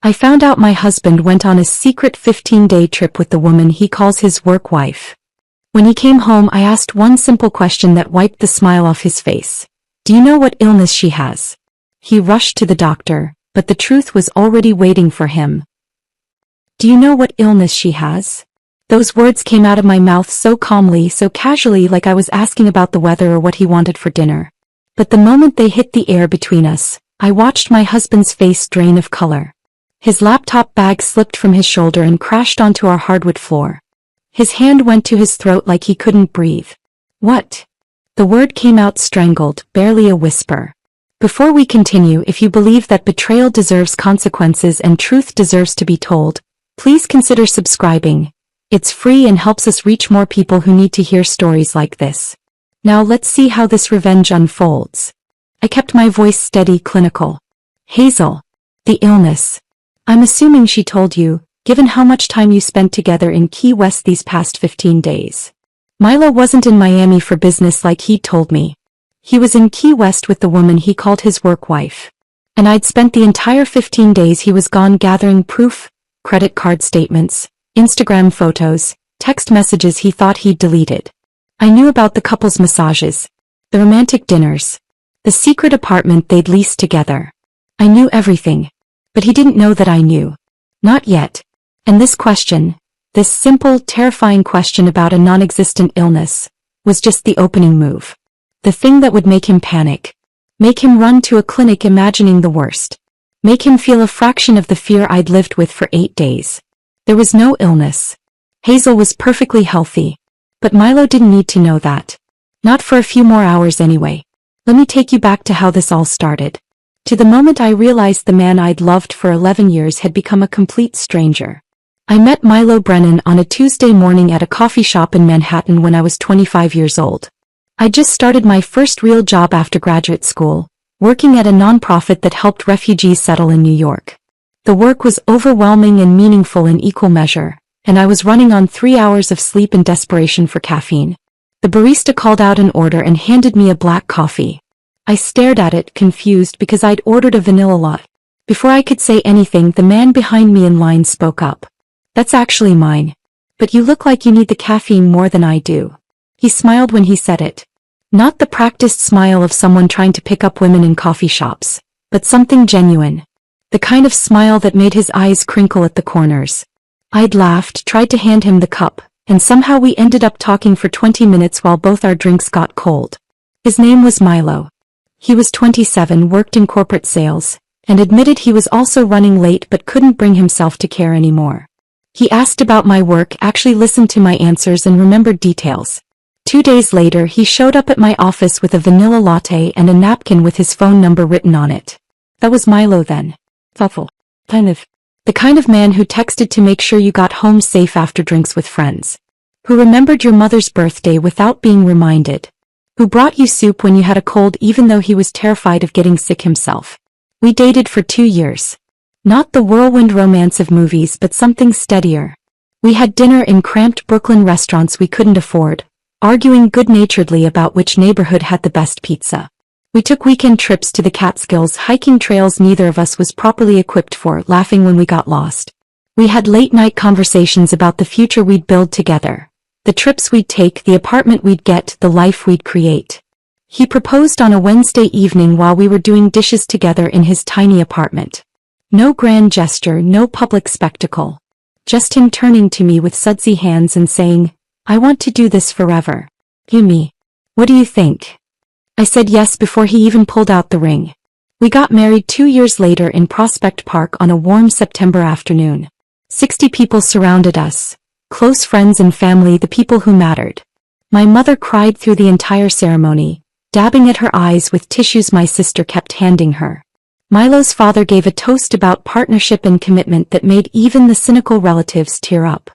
I found out my husband went on a secret 15-day trip with the woman he calls his work wife. When he came home, I asked one simple question that wiped the smile off his face. Do you know what illness she has? He rushed to the doctor, but the truth was already waiting for him. Do you know what illness she has? Those words came out of my mouth so calmly, so casually, like I was asking about the weather or what he wanted for dinner. But the moment they hit the air between us, I watched my husband's face drain of color. His laptop bag slipped from his shoulder and crashed onto our hardwood floor. His hand went to his throat like he couldn't breathe. What? The word came out strangled, barely a whisper. Before we continue, if you believe that betrayal deserves consequences and truth deserves to be told, please consider subscribing. It's free and helps us reach more people who need to hear stories like this. Now let's see how this revenge unfolds. I kept my voice steady, clinical. Hazel. The illness. I'm assuming she told you, given how much time you spent together in Key West these past 15 days. Milo wasn't in Miami for business like he'd told me. He was in Key West with the woman he called his work wife. And I'd spent the entire 15 days he was gone gathering proof, credit card statements, Instagram photos, text messages he thought he'd deleted. I knew about the couple's massages, the romantic dinners, the secret apartment they'd leased together. I knew everything. But he didn't know that I knew. Not yet. And this question, this simple, terrifying question about a non-existent illness, was just the opening move. The thing that would make him panic. Make him run to a clinic imagining the worst. Make him feel a fraction of the fear I'd lived with for 8 days. There was no illness. Hazel was perfectly healthy. But Milo didn't need to know that. Not for a few more hours anyway. Let me take you back to how this all started. To the moment I realized the man I'd loved for 11 years had become a complete stranger. I met Milo Brennan on a Tuesday morning at a coffee shop in Manhattan when I was 25 years old. I'd just started my first real job after graduate school, working at a nonprofit that helped refugees settle in New York. The work was overwhelming and meaningful in equal measure, and I was running on 3 hours of sleep in desperation for caffeine. The barista called out an order and handed me a black coffee. I stared at it, confused, because I'd ordered a vanilla latte. Before I could say anything, the man behind me in line spoke up. That's actually mine. But you look like you need the caffeine more than I do. He smiled when he said it. Not the practiced smile of someone trying to pick up women in coffee shops, but something genuine. The kind of smile that made his eyes crinkle at the corners. I'd laughed, tried to hand him the cup, and somehow we ended up talking for 20 minutes while both our drinks got cold. His name was Milo. He was 27, worked in corporate sales, and admitted he was also running late but couldn't bring himself to care anymore. He asked about my work, actually listened to my answers and remembered details. 2 days later, he showed up at my office with a vanilla latte and a napkin with his phone number written on it. That was Milo then. Thoughtful. The kind of man who texted to make sure you got home safe after drinks with friends. Who remembered your mother's birthday without being reminded. Who brought you soup when you had a cold even though he was terrified of getting sick himself. We dated for 2 years. Not the whirlwind romance of movies, but something steadier. We had dinner in cramped Brooklyn restaurants we couldn't afford, arguing good-naturedly about which neighborhood had the best pizza. We took weekend trips to the Catskills, hiking trails neither of us was properly equipped for, laughing when we got lost. We had late-night conversations about the future we'd build together. The trips we'd take, the apartment we'd get, the life we'd create. He proposed on a Wednesday evening while we were doing dishes together in his tiny apartment. No grand gesture, no public spectacle. Just him turning to me with sudsy hands and saying, I want to do this forever. You me. What do you think? I said yes before he even pulled out the ring. We got married 2 years later in Prospect Park on a warm September afternoon. 60 people surrounded us. Close friends and family, the people who mattered. My mother cried through the entire ceremony, dabbing at her eyes with tissues my sister kept handing her. Milo's father gave a toast about partnership and commitment that made even the cynical relatives tear up.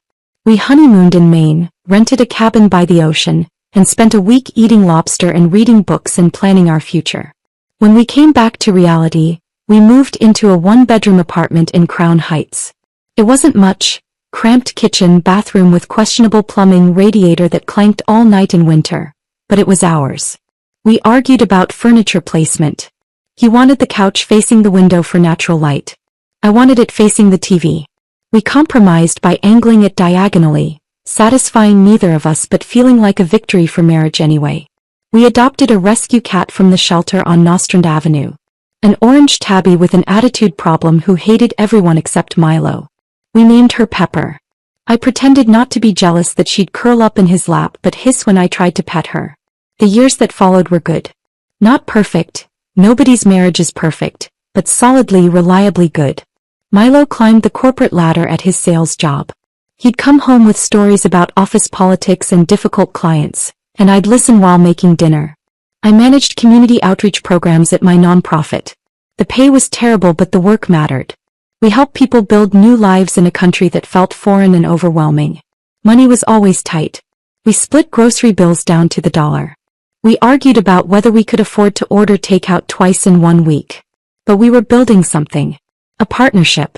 We honeymooned in Maine, rented a cabin by the ocean, and spent a week eating lobster and reading books and planning our future. When we came back to reality, we moved into a 1-bedroom apartment in Crown Heights. It wasn't much. Cramped kitchen, bathroom with questionable plumbing, radiator that clanked all night in winter. But it was ours. We argued about furniture placement. He wanted the couch facing the window for natural light. I wanted it facing the TV. We compromised by angling it diagonally, satisfying neither of us but feeling like a victory for marriage anyway. We adopted a rescue cat from the shelter on Nostrand Avenue. An orange tabby with an attitude problem who hated everyone except Milo. We named her Pepper. I pretended not to be jealous that she'd curl up in his lap but hiss when I tried to pet her. The years that followed were good. Not perfect, nobody's marriage is perfect, but solidly, reliably good. Milo climbed the corporate ladder at his sales job. He'd come home with stories about office politics and difficult clients, and I'd listen while making dinner. I managed community outreach programs at my nonprofit. The pay was terrible but the work mattered. We helped people build new lives in a country that felt foreign and overwhelming. Money was always tight. We split grocery bills down to the dollar. We argued about whether we could afford to order takeout twice in 1 week. But we were building something. A partnership.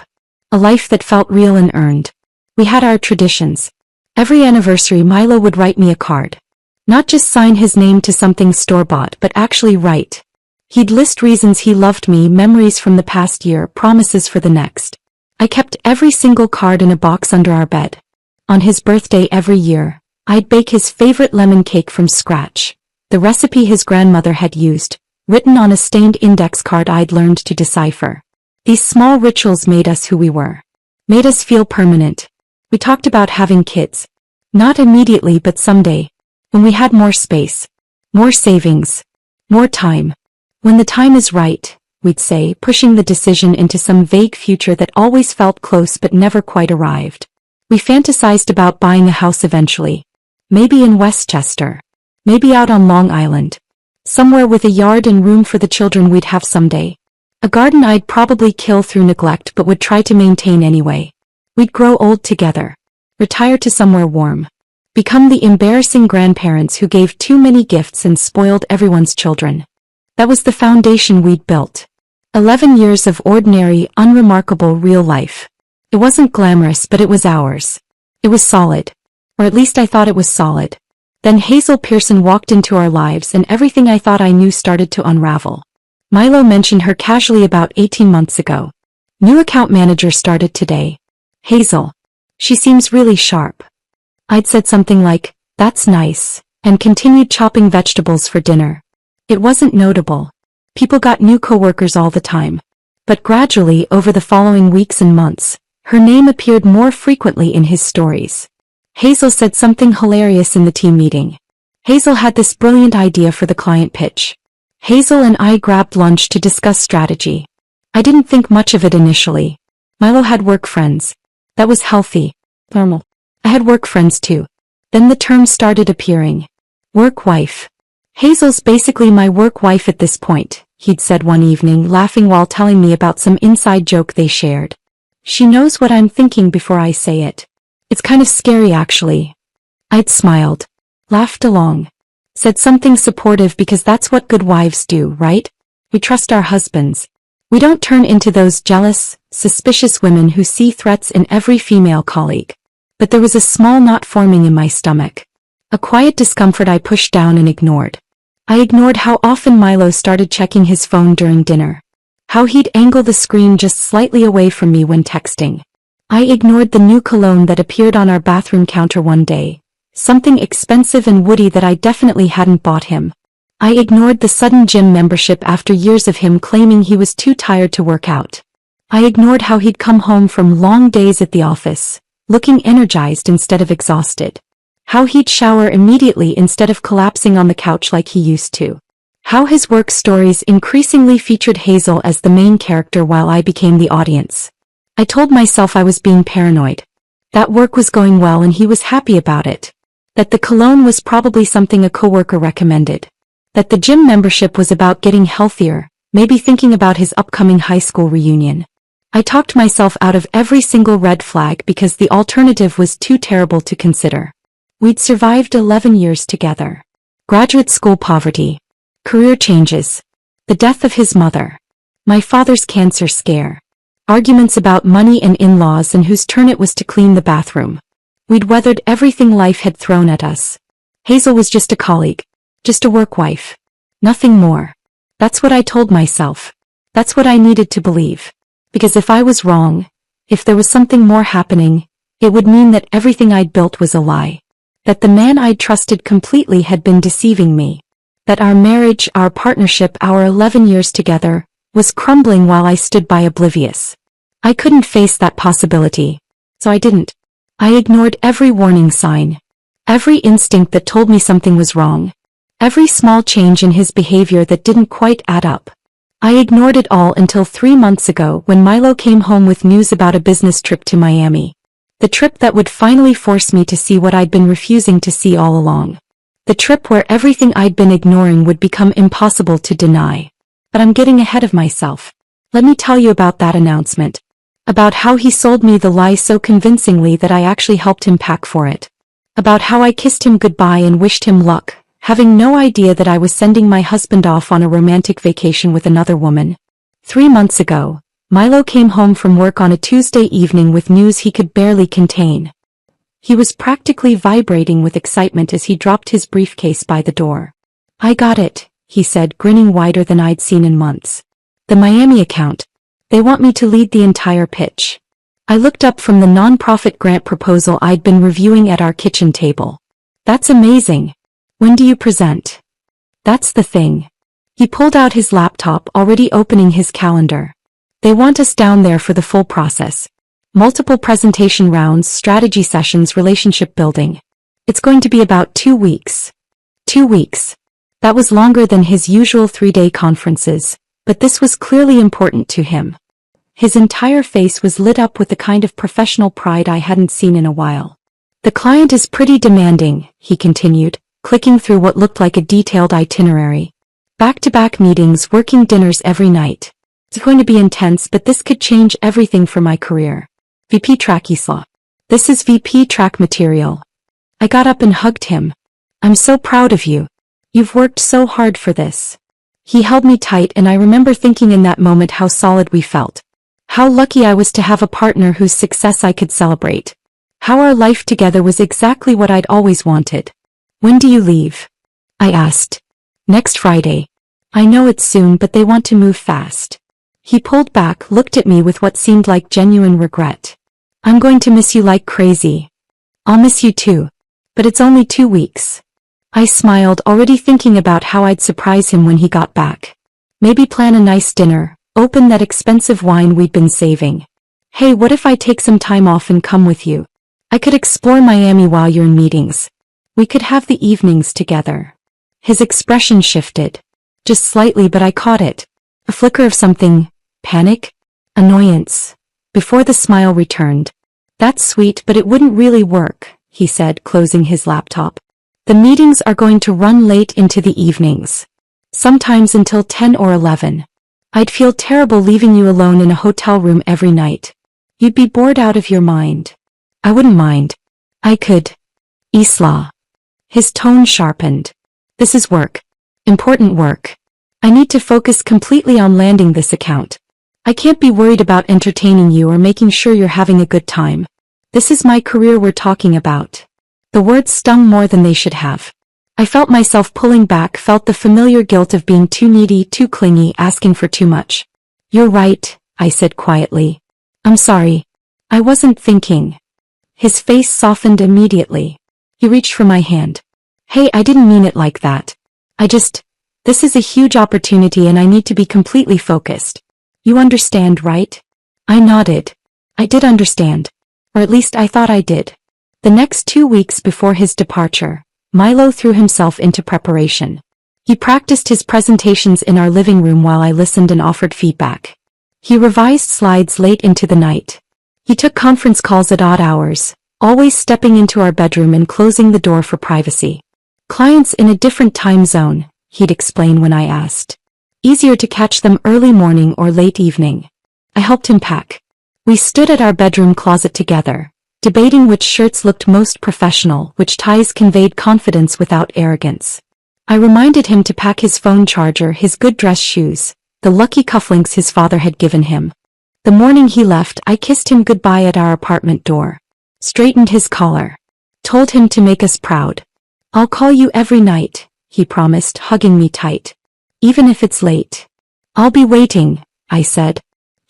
A life that felt real and earned. We had our traditions. Every anniversary Milo would write me a card. Not just sign his name to something store-bought but actually write. He'd list reasons he loved me, memories from the past year, promises for the next. I kept every single card in a box under our bed. On his birthday every year, I'd bake his favorite lemon cake from scratch. The recipe his grandmother had used, written on a stained index card I'd learned to decipher. These small rituals made us who we were. Made us feel permanent. We talked about having kids. Not immediately but someday. When we had more space. More savings. More time. When the time is right, we'd say, pushing the decision into some vague future that always felt close but never quite arrived. We fantasized about buying a house eventually. Maybe in Westchester. Maybe out on Long Island. Somewhere with a yard and room for the children we'd have someday. A garden I'd probably kill through neglect but would try to maintain anyway. We'd grow old together. Retire to somewhere warm. Become the embarrassing grandparents who gave too many gifts and spoiled everyone's children. That was the foundation we'd built. 11 years of ordinary, unremarkable real life. It wasn't glamorous but it was ours. It was solid. Or at least I thought it was solid. Then Hazel Pearson walked into our lives and everything I thought I knew started to unravel. Milo mentioned her casually about 18 months ago. New account manager started today. Hazel. She seems really sharp. I'd said something like, "That's nice," and continued chopping vegetables for dinner. It wasn't notable. People got new coworkers all the time. But gradually over the following weeks and months, her name appeared more frequently in his stories. Hazel said something hilarious in the team meeting. Hazel had this brilliant idea for the client pitch. Hazel and I grabbed lunch to discuss strategy. I didn't think much of it initially. Milo had work friends. That was healthy. Normal. I had work friends too. Then the term started appearing. Work wife. Hazel's basically my work wife at this point, he'd said one evening, laughing while telling me about some inside joke they shared. She knows what I'm thinking before I say it. It's kind of scary actually. I'd smiled. Laughed along. Said something supportive because that's what good wives do, right? We trust our husbands. We don't turn into those jealous, suspicious women who see threats in every female colleague. But there was a small knot forming in my stomach. A quiet discomfort I pushed down and ignored. I ignored how often Milo started checking his phone during dinner. How he'd angle the screen just slightly away from me when texting. I ignored the new cologne that appeared on our bathroom counter one day. Something expensive and woody that I definitely hadn't bought him. I ignored the sudden gym membership after years of him claiming he was too tired to work out. I ignored how he'd come home from long days at the office, looking energized instead of exhausted. How he'd shower immediately instead of collapsing on the couch like he used to. How his work stories increasingly featured Hazel as the main character while I became the audience. I told myself I was being paranoid. That work was going well and he was happy about it. That the cologne was probably something a coworker recommended. That the gym membership was about getting healthier, maybe thinking about his upcoming high school reunion. I talked myself out of every single red flag because the alternative was too terrible to consider. We'd survived 11 years together. Graduate school poverty. Career changes. The death of his mother. My father's cancer scare. Arguments about money and in-laws and whose turn it was to clean the bathroom. We'd weathered everything life had thrown at us. Hazel was just a colleague. Just a work wife. Nothing more. That's what I told myself. That's what I needed to believe. Because if I was wrong, if there was something more happening, it would mean that everything I'd built was a lie. That the man I'd trusted completely had been deceiving me. That our marriage, our partnership, our 11 years together, was crumbling while I stood by oblivious. I couldn't face that possibility. So I didn't. I ignored every warning sign. Every instinct that told me something was wrong. Every small change in his behavior that didn't quite add up. I ignored it all until 3 months ago when Milo came home with news about a business trip to Miami. The trip that would finally force me to see what I'd been refusing to see all along. The trip where everything I'd been ignoring would become impossible to deny. But I'm getting ahead of myself. Let me tell you about that announcement. About how he sold me the lie so convincingly that I actually helped him pack for it. About how I kissed him goodbye and wished him luck, having no idea that I was sending my husband off on a romantic vacation with another woman. 3 months ago, Milo came home from work on a Tuesday evening with news he could barely contain. He was practically vibrating with excitement as he dropped his briefcase by the door. "I got it," he said, grinning wider than I'd seen in months. "The Miami account. They want me to lead the entire pitch." I looked up from the nonprofit grant proposal I'd been reviewing at our kitchen table. "That's amazing. When do you present?" "That's the thing." He pulled out his laptop, already opening his calendar. "They want us down there for the full process. Multiple presentation rounds, strategy sessions, relationship building. It's going to be about 2 weeks. 2 weeks. That was longer than his usual 3-day conferences, but this was clearly important to him. His entire face was lit up with the kind of professional pride I hadn't seen in a while. "The client is pretty demanding," he continued, clicking through what looked like a detailed itinerary. "Back-to-back meetings, working dinners every night. It's going to be intense, but this could change everything for my career. VP Track Isla. This is VP Track material." I got up and hugged him. "I'm so proud of you. You've worked so hard for this." He held me tight, and I remember thinking in that moment how solid we felt. How lucky I was to have a partner whose success I could celebrate. How our life together was exactly what I'd always wanted. "When do you leave?" I asked. "Next Friday. I know it's soon, but they want to move fast." He pulled back, looked at me with what seemed like genuine regret. "I'm going to miss you like crazy." "I'll miss you too. But it's only 2 weeks." I smiled, already thinking about how I'd surprise him when he got back. Maybe plan a nice dinner, open that expensive wine we'd been saving. "Hey, what if I take some time off and come with you? I could explore Miami while you're in meetings. We could have the evenings together." His expression shifted. Just slightly, but I caught it. A flicker of something. Panic? Annoyance. Before the smile returned. "That's sweet, but it wouldn't really work," he said, closing his laptop. "The meetings are going to run late into the evenings. Sometimes until 10 or 11. I'd feel terrible leaving you alone in a hotel room every night. You'd be bored out of your mind." "I wouldn't mind. I could." "Isla." His tone sharpened. "This is work. Important work. I need to focus completely on landing this account. I can't be worried about entertaining you or making sure you're having a good time. This is my career we're talking about." The words stung more than they should have. I felt myself pulling back, felt the familiar guilt of being too needy, too clingy, asking for too much. "You're right," I said quietly. "I'm sorry. I wasn't thinking." His face softened immediately. He reached for my hand. "Hey, I didn't mean it like that. This is a huge opportunity and I need to be completely focused. You understand, right?" I nodded. I did understand. Or at least I thought I did. The next 2 weeks before his departure, Milo threw himself into preparation. He practiced his presentations in our living room while I listened and offered feedback. He revised slides late into the night. He took conference calls at odd hours, always stepping into our bedroom and closing the door for privacy. "Clients in a different time zone," he'd explain when I asked. "Easier to catch them early morning or late evening." I helped him pack. We stood at our bedroom closet together, debating which shirts looked most professional, which ties conveyed confidence without arrogance. I reminded him to pack his phone charger, his good dress shoes, the lucky cufflinks his father had given him. The morning he left, I kissed him goodbye at our apartment door, straightened his collar, told him to make us proud. "I'll call you every night," he promised, hugging me tight. "Even if it's late." "I'll be waiting," I said.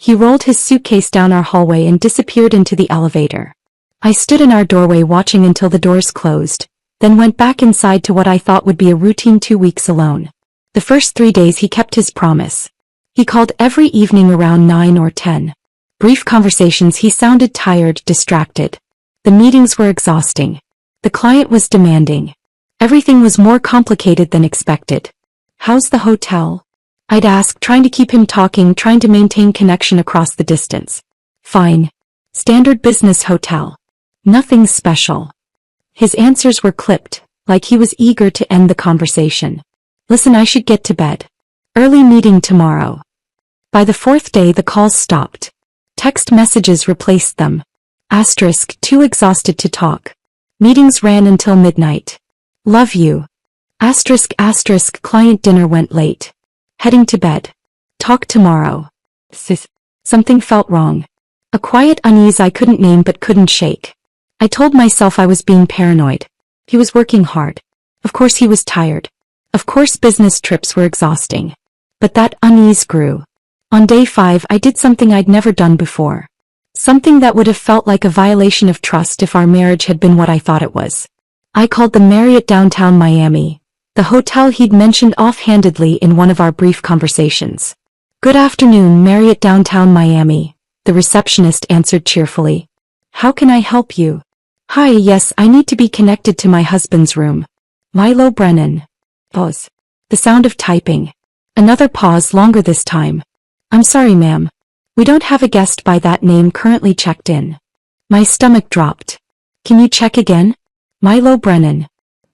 He rolled his suitcase down our hallway and disappeared into the elevator. I stood in our doorway watching until the doors closed, then went back inside to what I thought would be a routine 2 weeks alone. The first 3 days he kept his promise. He called every evening around 9 or 10. Brief conversations. He sounded tired, distracted. The meetings were exhausting. The client was demanding. Everything was more complicated than expected. How's the hotel? I'd ask, trying to keep him talking, trying to maintain connection across the distance. Fine. Standard business hotel. Nothing special. His answers were clipped, like he was eager to end the conversation. Listen, I should get to bed. Early meeting tomorrow. By the 4th day the calls stopped. Text messages replaced them. Too exhausted to talk. Meetings ran until midnight. Love you. Client dinner went late. Heading to bed. Talk tomorrow. Something felt wrong. A quiet unease I couldn't name but couldn't shake. I told myself I was being paranoid. He was working hard. Of course he was tired. Of course business trips were exhausting. But that unease grew. On day 5 I did something I'd never done before. Something that would have felt like a violation of trust if our marriage had been what I thought it was. I called the Marriott downtown Miami, the hotel he'd mentioned offhandedly in one of our brief conversations. Good afternoon, Marriott downtown Miami, the receptionist answered cheerfully. How can I help you? Hi, yes, I need to be connected to my husband's room. Milo Brennan. Pause. The sound of typing. Another pause, longer this time. I'm sorry, ma'am. We don't have a guest by that name currently checked in. My stomach dropped. Can you check again? Milo Brennan.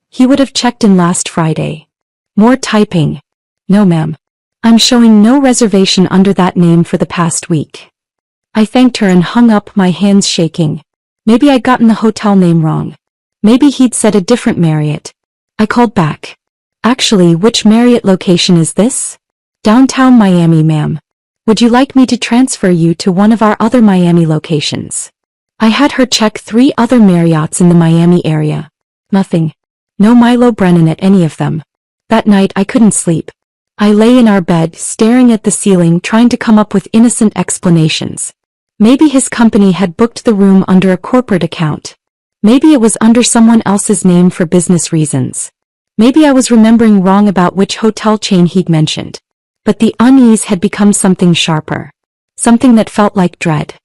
He would have checked in last Friday. More typing. No, ma'am. I'm showing no reservation under that name for the past week. I thanked her and hung up, my hands shaking. Maybe I'd gotten the hotel name wrong. Maybe he'd said a different Marriott. I called back. Actually, which Marriott location is this? Downtown Miami, ma'am. Would you like me to transfer you to one of our other Miami locations? I had her check 3 other Marriotts in the Miami area. Nothing. No Milo Brennan at any of them. That night I couldn't sleep. I lay in our bed, staring at the ceiling, trying to come up with innocent explanations. Maybe his company had booked the room under a corporate account. Maybe it was under someone else's name for business reasons. Maybe I was remembering wrong about which hotel chain he'd mentioned. But the unease had become something sharper. Something that felt like dread.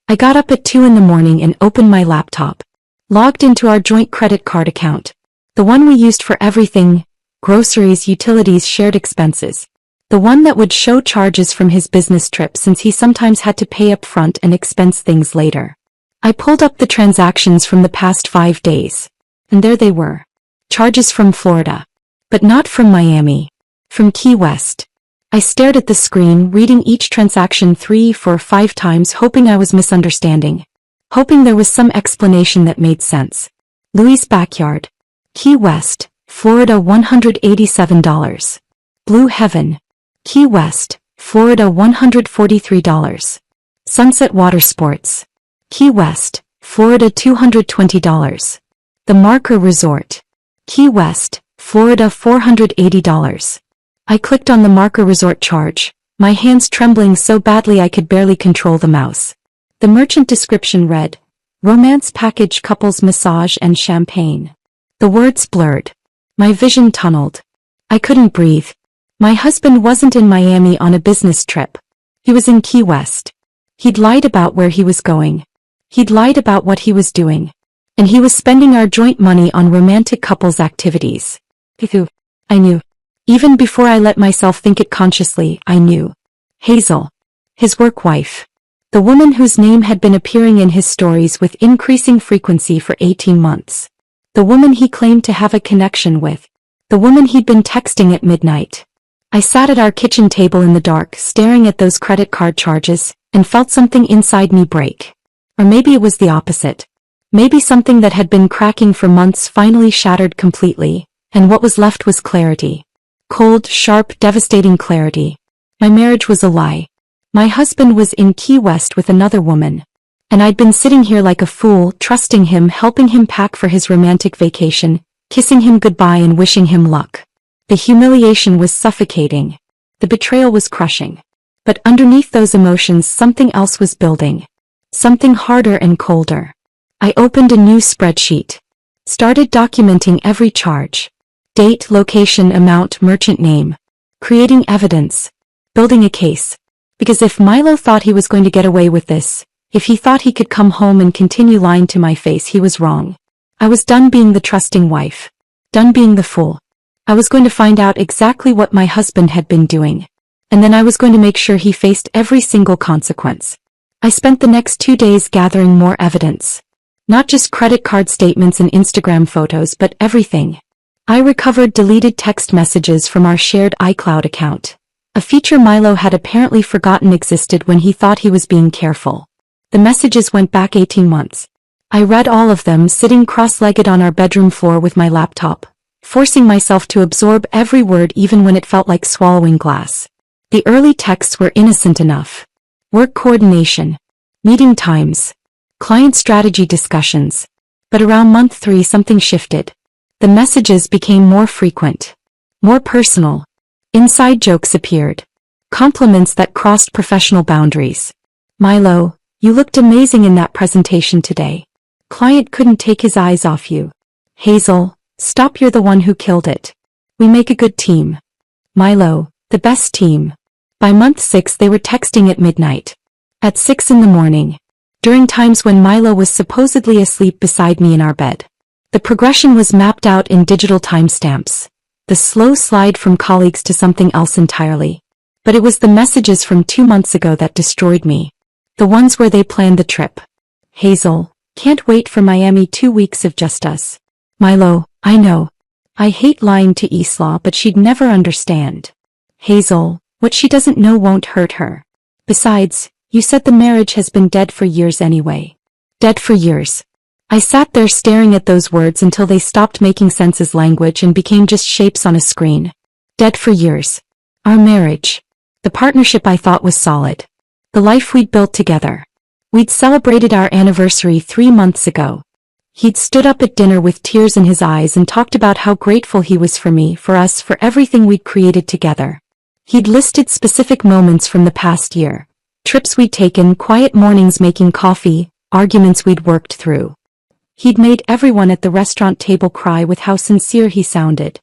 I got up at 2 in the morning and opened my laptop. Logged into our joint credit card account. The one we used for everything: groceries, utilities, shared expenses. The one that would show charges from his business trip, since he sometimes had to pay up front and expense things later. I pulled up the transactions from the past 5 days. And there they were. Charges from Florida. But not from Miami. From Key West. I stared at the screen, reading each transaction 3, 4, 5 times, hoping I was misunderstanding. Hoping there was some explanation that made sense. Louis' backyard. Key West, Florida, $187. Blue Heaven. Key West, Florida, $143. Sunset Water Sports. Key West, Florida, $220. The Marker Resort. Key West, Florida, $480. I clicked on the Marker Resort charge, my hands trembling so badly I could barely control the mouse. The merchant description read, Romance Package, Couples Massage and Champagne. The words blurred. My vision tunneled. I couldn't breathe. My husband wasn't in Miami on a business trip. He was in Key West. He'd lied about where he was going. He'd lied about what he was doing. And he was spending our joint money on romantic couples activities. I knew. Even before I let myself think it consciously, I knew. Hazel. His work wife. The woman whose name had been appearing in his stories with increasing frequency for 18 months. The woman he claimed to have a connection with. The woman he'd been texting at midnight. I sat at our kitchen table in the dark, staring at those credit card charges, and felt something inside me break. Or maybe it was the opposite. Maybe something that had been cracking for months finally shattered completely, and what was left was clarity. Cold, sharp, devastating clarity. My marriage was a lie. My husband was in Key West with another woman. And I'd been sitting here like a fool, trusting him, helping him pack for his romantic vacation, kissing him goodbye and wishing him luck. The humiliation was suffocating. The betrayal was crushing. But underneath those emotions something else was building. Something harder and colder. I opened a new spreadsheet. Started documenting every charge. Date, location, amount, merchant name. Creating evidence. Building a case. Because if Milo thought he was going to get away with this, if he thought he could come home and continue lying to my face, he was wrong. I was done being the trusting wife. Done being the fool. I was going to find out exactly what my husband had been doing. And then I was going to make sure he faced every single consequence. I spent the next 2 days gathering more evidence. Not just credit card statements and Instagram photos, but everything. I recovered deleted text messages from our shared iCloud account. A feature Milo had apparently forgotten existed when he thought he was being careful. The messages went back 18 months. I read all of them sitting cross-legged on our bedroom floor with my laptop, forcing myself to absorb every word even when it felt like swallowing glass. The early texts were innocent enough. Work coordination, meeting times, client strategy discussions. But around month 3 something shifted. The messages became more frequent, more personal. Inside jokes appeared. Compliments that crossed professional boundaries. Milo, you looked amazing in that presentation today. Client couldn't take his eyes off you. Hazel, stop, you're the one who killed it. We make a good team. Milo, the best team. By month 6 they were texting at midnight. At 6 in the morning. During times when Milo was supposedly asleep beside me in our bed. The progression was mapped out in digital timestamps. The slow slide from colleagues to something else entirely. But it was the messages from 2 months ago that destroyed me. The ones where they planned the trip. Hazel, can't wait for Miami, 2 weeks of just us. Milo, I know. I hate lying to Isla, but she'd never understand. Hazel, what she doesn't know won't hurt her. Besides, you said the marriage has been dead for years anyway. Dead for years. I sat there staring at those words until they stopped making sense as language and became just shapes on a screen. Dead for years. Our marriage. The partnership I thought was solid. The life we'd built together. We'd celebrated our anniversary 3 months ago. He'd stood up at dinner with tears in his eyes and talked about how grateful he was for me, for us, for everything we'd created together. He'd listed specific moments from the past year. Trips we'd taken, quiet mornings making coffee, arguments we'd worked through. He'd made everyone at the restaurant table cry with how sincere he sounded.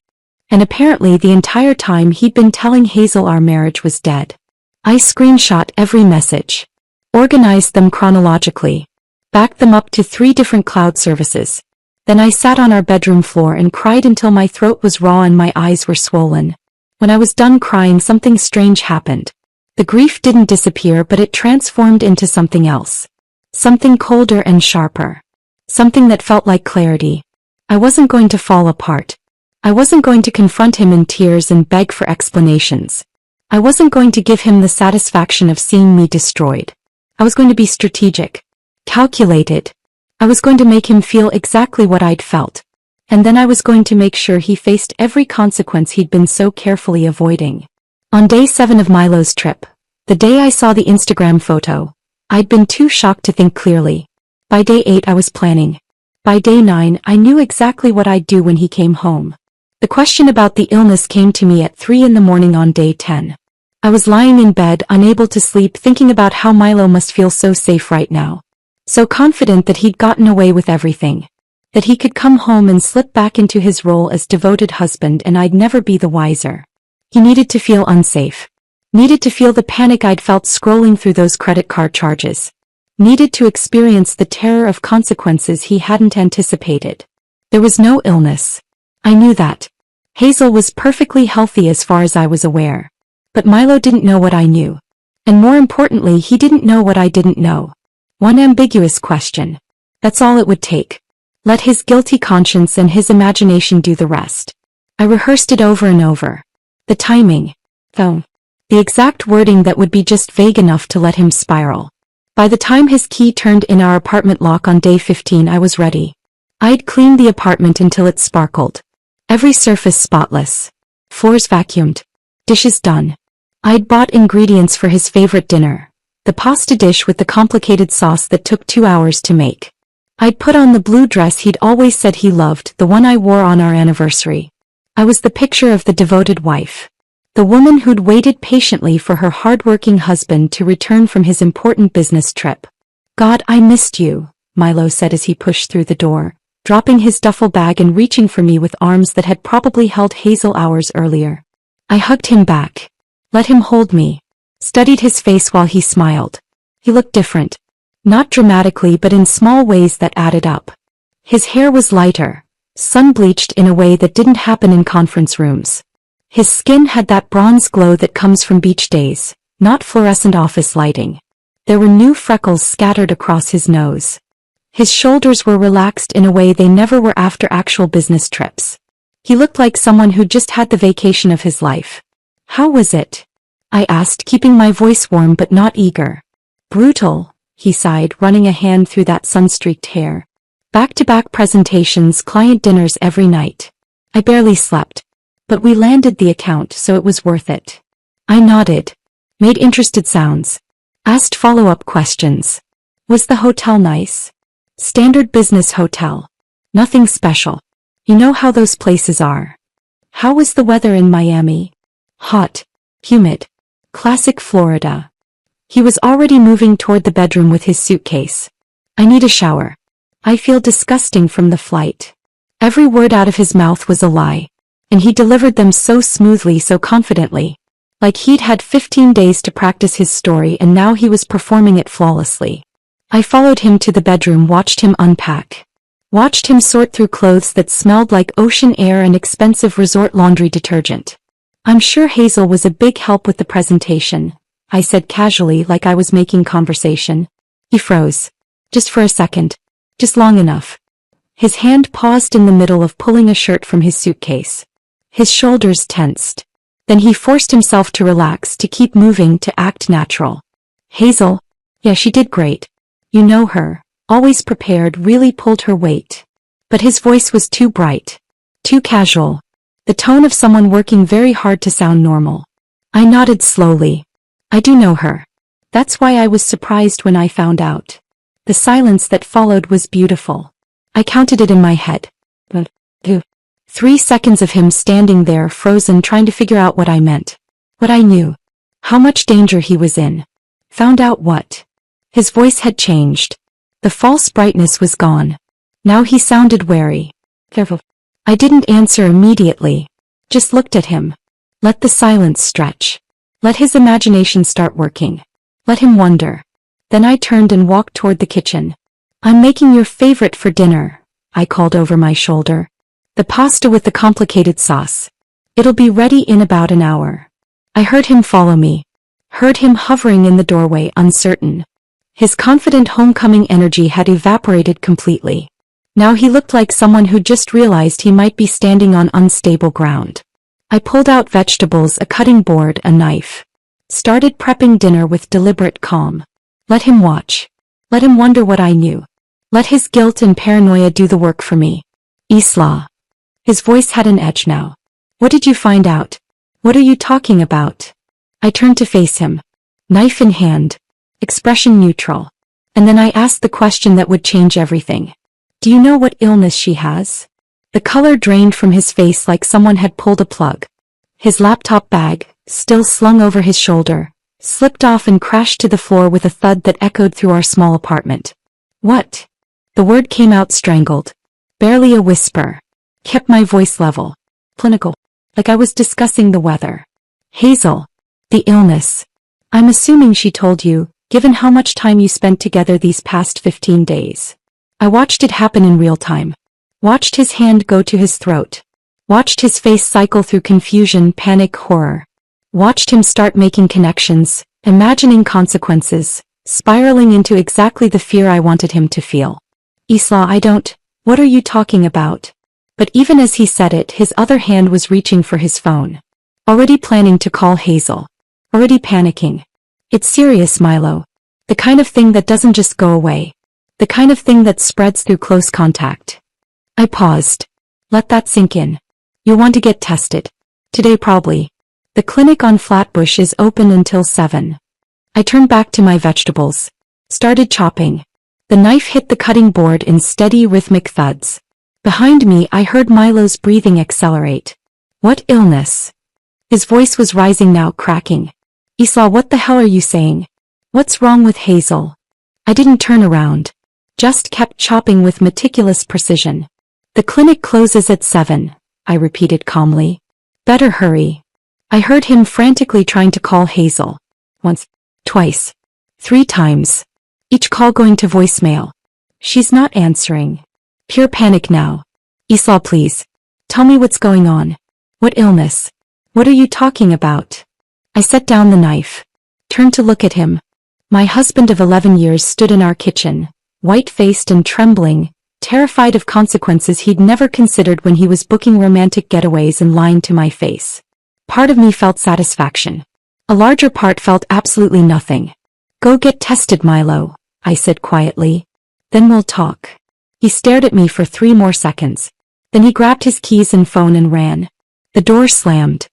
And apparently the entire time he'd been telling Hazel our marriage was dead. I screenshot every message. Organized them chronologically. Backed them up to 3 different cloud services. Then I sat on our bedroom floor and cried until my throat was raw and my eyes were swollen. When I was done crying, something strange happened. The grief didn't disappear, but it transformed into something else. Something colder and sharper. Something that felt like clarity. I wasn't going to fall apart. I wasn't going to confront him in tears and beg for explanations. I wasn't going to give him the satisfaction of seeing me destroyed. I was going to be strategic. Calculated. I was going to make him feel exactly what I'd felt. And then I was going to make sure he faced every consequence he'd been so carefully avoiding. On day 7 of Milo's trip, the day I saw the Instagram photo, I'd been too shocked to think clearly. By day 8 I was planning. By day 9 I knew exactly what I'd do when he came home. The question about the illness came to me at 3 in the morning on day 10. I was lying in bed, unable to sleep, thinking about how Milo must feel so safe right now. So confident that he'd gotten away with everything. That he could come home and slip back into his role as devoted husband and I'd never be the wiser. He needed to feel unsafe. Needed to feel the panic I'd felt scrolling through those credit card charges. Needed to experience the terror of consequences he hadn't anticipated. There was no illness. I knew that. Hazel was perfectly healthy as far as I was aware. But Milo didn't know what I knew. And more importantly, he didn't know what I didn't know. One ambiguous question. That's all it would take. Let his guilty conscience and his imagination do the rest. I rehearsed it over and over. The timing. The exact wording that would be just vague enough to let him spiral. By the time his key turned in our apartment lock on day 15, I was ready. I'd cleaned the apartment until it sparkled. Every surface spotless. Floors vacuumed. Dishes done. I'd bought ingredients for his favorite dinner. The pasta dish with the complicated sauce that took 2 hours to make. I'd put on the blue dress he'd always said he loved, the one I wore on our anniversary. I was the picture of the devoted wife. The woman who'd waited patiently for her hard-working husband to return from his important business trip. "God, I missed you," Milo said as he pushed through the door, dropping his duffel bag and reaching for me with arms that had probably held Hazel hours earlier. I hugged him back. Let him hold me. Studied his face while he smiled. He looked different. Not dramatically but in small ways that added up. His hair was lighter, sun-bleached in a way that didn't happen in conference rooms. His skin had that bronze glow that comes from beach days, not fluorescent office lighting. There were new freckles scattered across his nose. His shoulders were relaxed in a way they never were after actual business trips. He looked like someone who'd just had the vacation of his life. "How was it?" I asked, keeping my voice warm but not eager. "Brutal," he sighed, running a hand through that sun-streaked hair. "Back-to-back presentations, client dinners every night. I barely slept. But we landed the account, so it was worth it." I nodded. Made interested sounds. Asked follow-up questions. "Was the hotel nice?" "Standard business hotel. Nothing special. You know how those places are." "How was the weather in Miami?" "Hot. Humid. Classic Florida." He was already moving toward the bedroom with his suitcase. "I need a shower. I feel disgusting from the flight." Every word out of his mouth was a lie. And he delivered them so smoothly, so confidently. Like he'd had 15 days to practice his story and now he was performing it flawlessly. I followed him to the bedroom, watched him unpack. Watched him sort through clothes that smelled like ocean air and expensive resort laundry detergent. "I'm sure Hazel was a big help with the presentation," I said casually, like I was making conversation. He froze. Just for a second. Just long enough. His hand paused in the middle of pulling a shirt from his suitcase. His shoulders tensed. Then he forced himself to relax, to keep moving, to act natural. "Hazel? Yeah, she did great. You know her. Always prepared, really pulled her weight." But his voice was too bright. Too casual. The tone of someone working very hard to sound normal. I nodded slowly. "I do know her. That's why I was surprised when I found out." The silence that followed was beautiful. I counted it in my head. 3 seconds of him standing there frozen, trying to figure out what I meant. What I knew. How much danger he was in. Found out what? His voice had changed. The false brightness was gone. Now he sounded wary. Careful. I didn't answer immediately. Just looked at him. Let the silence stretch. Let his imagination start working. Let him wonder. Then I turned and walked toward the kitchen. "I'm making your favorite for dinner," I called over my shoulder. "The pasta with the complicated sauce. It'll be ready in about an hour." I heard him follow me. Heard him hovering in the doorway, uncertain. His confident homecoming energy had evaporated completely. Now he looked like someone who just realized he might be standing on unstable ground. I pulled out vegetables, a cutting board, a knife. Started prepping dinner with deliberate calm. Let him watch. Let him wonder what I knew. Let his guilt and paranoia do the work for me. "Isla." His voice had an edge now. "What did you find out? What are you talking about?" I turned to face him. Knife in hand. Expression neutral. And then I asked the question that would change everything. "Do you know what illness she has?" The color drained from his face like someone had pulled a plug. His laptop bag, still slung over his shoulder, slipped off and crashed to the floor with a thud that echoed through our small apartment. "What?" The word came out strangled. Barely a whisper. Kept my voice level. Clinical. Like I was discussing the weather. "Hazel. The illness. I'm assuming she told you, given how much time you spent together these past 15 days. I watched it happen in real time. Watched his hand go to his throat. Watched his face cycle through confusion, panic, horror. Watched him start making connections, imagining consequences, spiraling into exactly the fear I wanted him to feel. "Isla, I don't. What are you talking about?" But even as he said it, his other hand was reaching for his phone. Already planning to call Hazel. Already panicking. "It's serious, Milo. The kind of thing that doesn't just go away. The kind of thing that spreads through close contact." I paused. "Let that sink in. You'll want to get tested. Today probably. The clinic on Flatbush is open until 7. I turned back to my vegetables. Started chopping. The knife hit the cutting board in steady, rhythmic thuds. Behind me I heard Milo's breathing accelerate. "What illness?" His voice was rising now, cracking. Isla, what the hell are you saying? What's wrong with Hazel? I didn't turn around. Just kept chopping with meticulous precision. The clinic closes at 7, I repeated calmly. Better hurry. I heard him frantically trying to call Hazel. Once, twice, 3 times. Each call going to voicemail. She's not answering. Pure panic now. Isla, please. Tell me what's going on. What illness? What are you talking about? I set down the knife. Turned to look at him. My husband of 11 years stood in our kitchen, white-faced and trembling, terrified of consequences he'd never considered when he was booking romantic getaways and lying to my face. Part of me felt satisfaction. A larger part felt absolutely nothing. Go get tested, Milo, I said quietly. Then we'll talk. He stared at me for 3 more seconds. Then he grabbed his keys and phone and ran. The door slammed.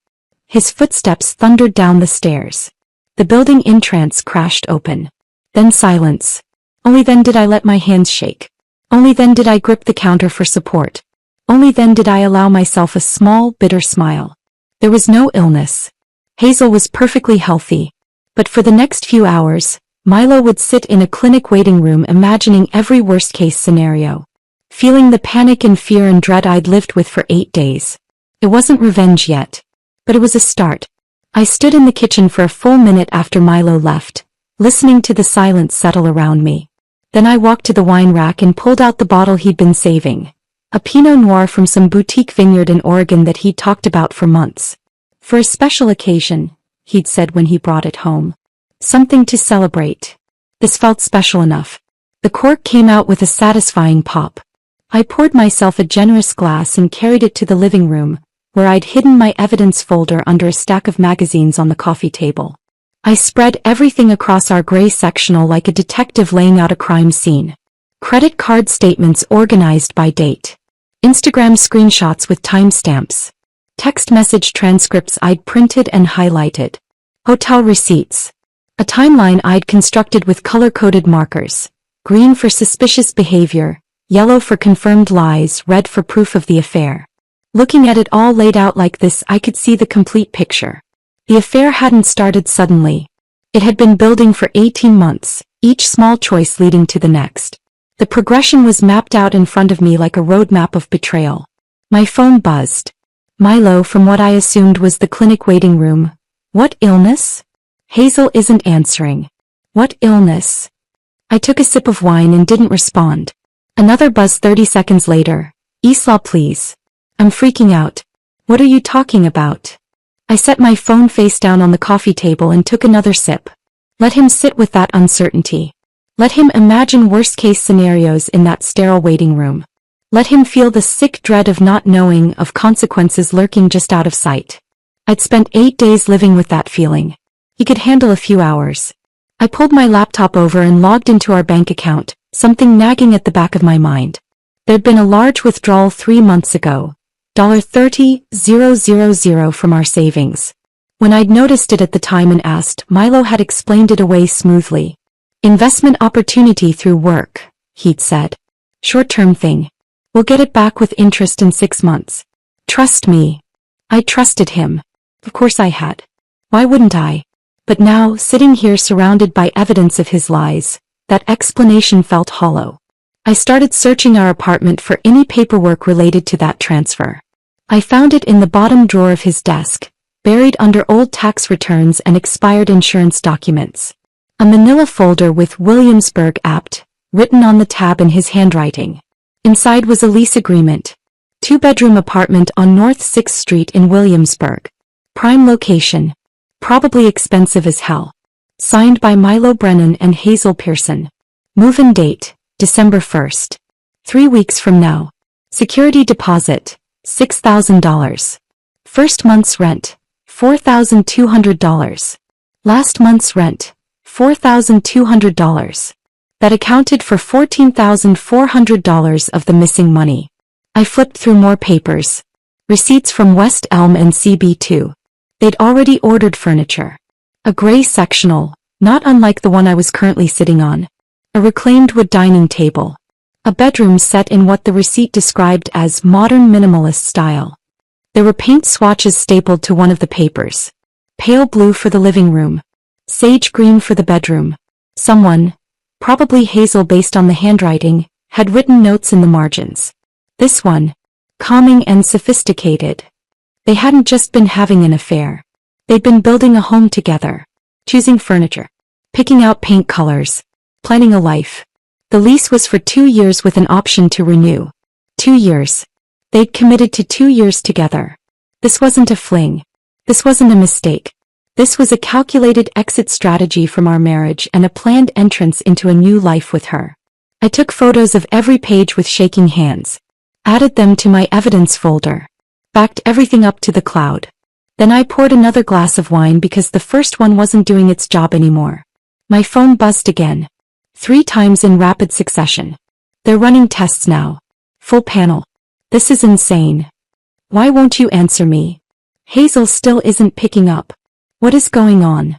His footsteps thundered down the stairs. The building entrance crashed open. Then silence. Only then did I let my hands shake. Only then did I grip the counter for support. Only then did I allow myself a small, bitter smile. There was no illness. Hazel was perfectly healthy. But for the next few hours, Milo would sit in a clinic waiting room imagining every worst-case scenario. Feeling the panic and fear and dread I'd lived with for 8 days. It wasn't revenge yet. But it was a start. I stood in the kitchen for a full minute after Milo left, listening to the silence settle around me. Then I walked to the wine rack and pulled out the bottle he'd been saving. A Pinot Noir from some boutique vineyard in Oregon that he'd talked about for months. For a special occasion, he'd said when he brought it home. Something to celebrate. This felt special enough. The cork came out with a satisfying pop. I poured myself a generous glass and carried it to the living room, where I'd hidden my evidence folder under a stack of magazines on the coffee table. I spread everything across our gray sectional like a detective laying out a crime scene. Credit card statements organized by date. Instagram screenshots with timestamps. Text message transcripts I'd printed and highlighted. Hotel receipts. A timeline I'd constructed with color-coded markers. Green for suspicious behavior, yellow for confirmed lies, red for proof of the affair. Looking at it all laid out like this, I could see the complete picture. The affair hadn't started suddenly. It had been building for 18 months, each small choice leading to the next. The progression was mapped out in front of me like a roadmap of betrayal. My phone buzzed. Milo, from what I assumed was the clinic waiting room. What illness? Hazel isn't answering. What illness? I took a sip of wine and didn't respond. Another buzz 30 seconds later. Isla, please. I'm freaking out. What are you talking about? I set my phone face down on the coffee table and took another sip. Let him sit with that uncertainty. Let him imagine worst-case scenarios in that sterile waiting room. Let him feel the sick dread of not knowing, of consequences lurking just out of sight. I'd spent 8 days living with that feeling. He could handle a few hours. I pulled my laptop over and logged into our bank account, something nagging at the back of my mind. There'd been a large withdrawal 3 months ago. $30,000 from our savings. When I'd noticed it at the time and asked, Milo had explained it away smoothly. Investment opportunity through work, he'd said. Short-term thing. We'll get it back with interest in 6 months. Trust me. I trusted him. Of course I had. Why wouldn't I? But now, sitting here surrounded by evidence of his lies, that explanation felt hollow. I started searching our apartment for any paperwork related to that transfer. I found it in the bottom drawer of his desk, buried under old tax returns and expired insurance documents. A manila folder with Williamsburg Apt, written on the tab in his handwriting. Inside was a lease agreement. 2-bedroom apartment on North 6th Street in Williamsburg. Prime location. Probably expensive as hell. Signed by Milo Brennan and Hazel Pearson. Move-in date. December 1st. 3 weeks from now. Security deposit, $6,000. First month's rent, $4,200. Last month's rent, $4,200. That accounted for $14,400 of the missing money. I flipped through more papers. Receipts from West Elm and CB2. They'd already ordered furniture. A gray sectional, not unlike the one I was currently sitting on. A reclaimed wood dining table. A bedroom set in what the receipt described as modern minimalist style. There were paint swatches stapled to one of the papers. Pale blue for the living room. Sage green for the bedroom. Someone, probably Hazel based on the handwriting, had written notes in the margins. This one, calming and sophisticated. They hadn't just been having an affair. They'd been building a home together. Choosing furniture. Picking out paint colors. Planning a life. The lease was for 2 years with an option to renew. 2 years. They'd committed to 2 years together. This wasn't a fling. This wasn't a mistake. This was a calculated exit strategy from our marriage and a planned entrance into a new life with her. I took photos of every page with shaking hands. Added them to my evidence folder. Backed everything up to the cloud. Then I poured another glass of wine because the first one wasn't doing its job anymore. My phone buzzed again. 3 times in rapid succession. They're running tests now. Full panel. This is insane. Why won't you answer me? Hazel still isn't picking up. What is going on?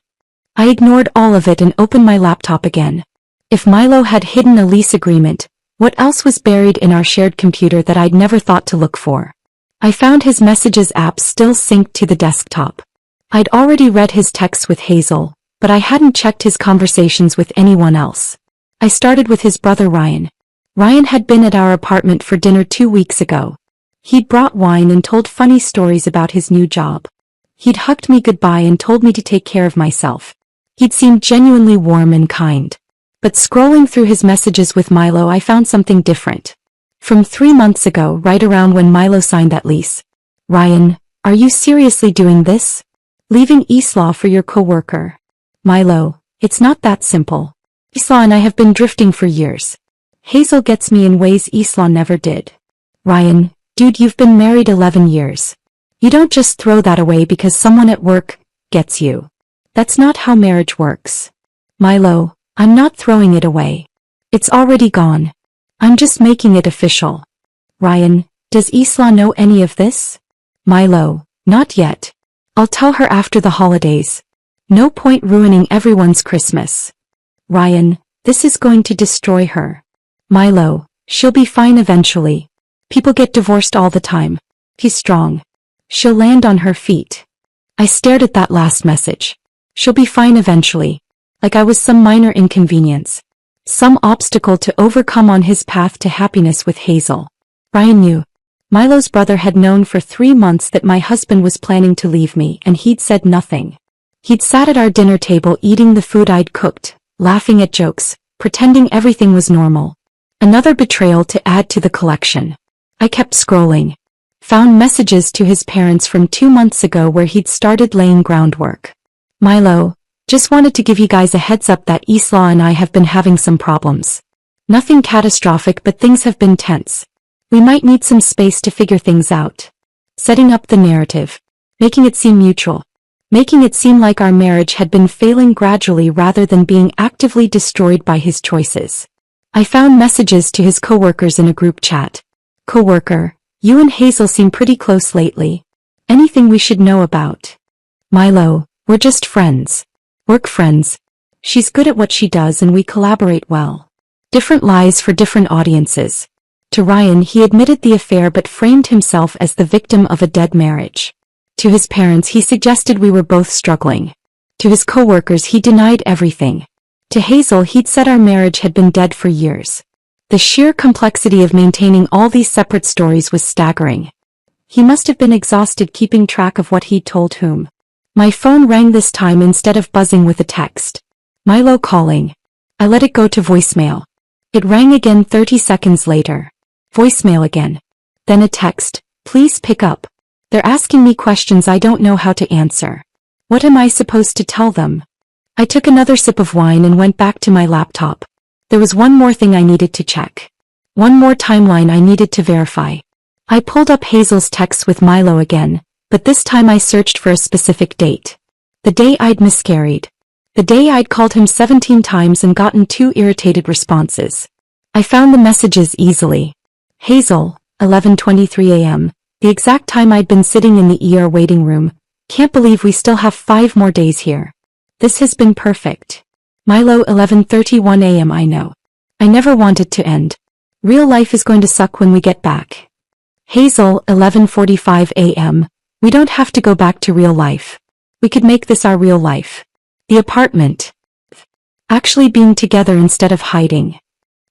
I ignored all of it and opened my laptop again. If Milo had hidden a lease agreement, what else was buried in our shared computer that I'd never thought to look for? I found his messages app still synced to the desktop. I'd already read his texts with Hazel, but I hadn't checked his conversations with anyone else. I started with his brother Ryan. Ryan had been at our apartment for dinner 2 weeks ago. He'd brought wine and told funny stories about his new job. He'd hugged me goodbye and told me to take care of myself. He'd seemed genuinely warm and kind. But scrolling through his messages with Milo, I found something different. From 3 months ago, right around when Milo signed that lease. Ryan, are you seriously doing this? Leaving Isla for your coworker? Milo, it's not that simple. Isla and I have been drifting for years. Hazel gets me in ways Isla never did. Ryan, dude, you've been married 11 years. You don't just throw that away because someone at work gets you. That's not how marriage works. Milo, I'm not throwing it away. It's already gone. I'm just making it official. Ryan, does Isla know any of this? Milo, not yet. I'll tell her after the holidays. No point ruining everyone's Christmas. Ryan, this is going to destroy her. Milo, she'll be fine eventually. People get divorced all the time. He's strong. She'll land on her feet. I stared at that last message. She'll be fine eventually. Like I was some minor inconvenience. Some obstacle to overcome on his path to happiness with Hazel. Ryan knew. Milo's brother had known for 3 months that my husband was planning to leave me, and he'd said nothing. He'd sat at our dinner table eating the food I'd cooked, laughing at jokes, pretending everything was normal. Another betrayal to add to the collection. I kept scrolling. Found messages to his parents from 2 months ago where he'd started laying groundwork. Milo, just wanted to give you guys a heads up that Isla and I have been having some problems. Nothing catastrophic, but things have been tense. We might need some space to figure things out. Setting up the narrative. Making it seem mutual. Making it seem like our marriage had been failing gradually rather than being actively destroyed by his choices. I found messages to his coworkers in a group chat. Coworker, you and Hazel seem pretty close lately. Anything we should know about? Milo, we're just friends. Work friends. She's good at what she does and we collaborate well. Different lies for different audiences. To Ryan, he admitted the affair but framed himself as the victim of a dead marriage. To his parents, he suggested we were both struggling. To his coworkers, he denied everything. To Hazel, he'd said our marriage had been dead for years. The sheer complexity of maintaining all these separate stories was staggering. He must have been exhausted keeping track of what he'd told whom. My phone rang this time instead of buzzing with a text. Milo calling. I let it go to voicemail. It rang again 30 seconds later. Voicemail again. Then a text. Please pick up. They're asking me questions I don't know how to answer. What am I supposed to tell them? I took another sip of wine and went back to my laptop. There was one more thing I needed to check. One more timeline I needed to verify. I pulled up Hazel's texts with Milo again, but this time I searched for a specific date. The day I'd miscarried. The day I'd called him 17 times and gotten 2 irritated responses. I found the messages easily. Hazel, 11:23 a.m., the exact time I'd been sitting in the ER waiting room. Can't believe we still have 5 more days here. This has been perfect. Milo, 11:31 a.m. I know. I never wanted to end. Real life is going to suck when we get back. Hazel, 11:45 a.m. We don't have to go back to real life. We could make this our real life. The apartment. Actually being together instead of hiding.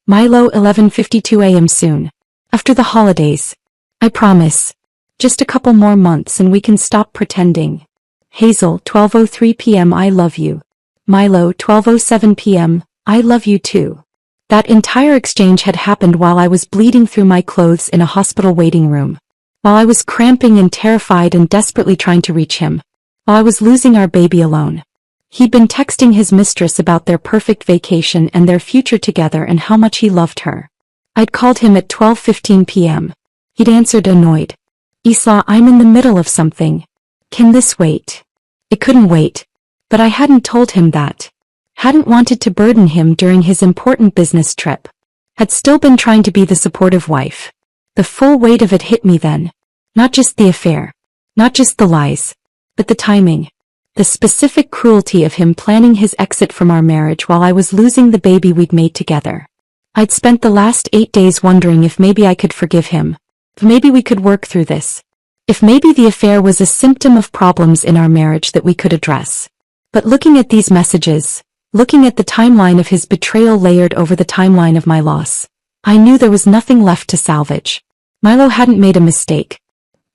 Milo, 11:52 a.m. soon. After the holidays. I promise. Just a couple more months and we can stop pretending. Hazel, 12:03 p.m. I love you. Milo, 12:07 p.m. I love you too. That entire exchange had happened while I was bleeding through my clothes in a hospital waiting room. While I was cramping and terrified and desperately trying to reach him. While I was losing our baby alone. He'd been texting his mistress about their perfect vacation and their future together and how much he loved her. I'd called him at 12:15 p.m. He'd answered annoyed. Isla, I'm in the middle of something. Can this wait? It couldn't wait. But I hadn't told him that. Hadn't wanted to burden him during his important business trip. Had still been trying to be the supportive wife. The full weight of it hit me then. Not just the affair. Not just the lies. But the timing. The specific cruelty of him planning his exit from our marriage while I was losing the baby we'd made together. I'd spent the last 8 days wondering if maybe I could forgive him. If maybe we could work through this. If maybe the affair was a symptom of problems in our marriage that we could address. But looking at these messages, looking at the timeline of his betrayal layered over the timeline of my loss, I knew there was nothing left to salvage. Milo hadn't made a mistake.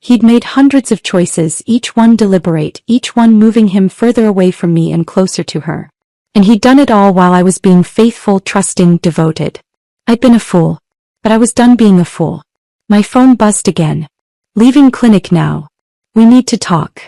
He'd made hundreds of choices, each one deliberate, each one moving him further away from me and closer to her. And he'd done it all while I was being faithful, trusting, devoted. I'd been a fool. But I was done being a fool. My phone buzzed again. Leaving clinic now. We need to talk.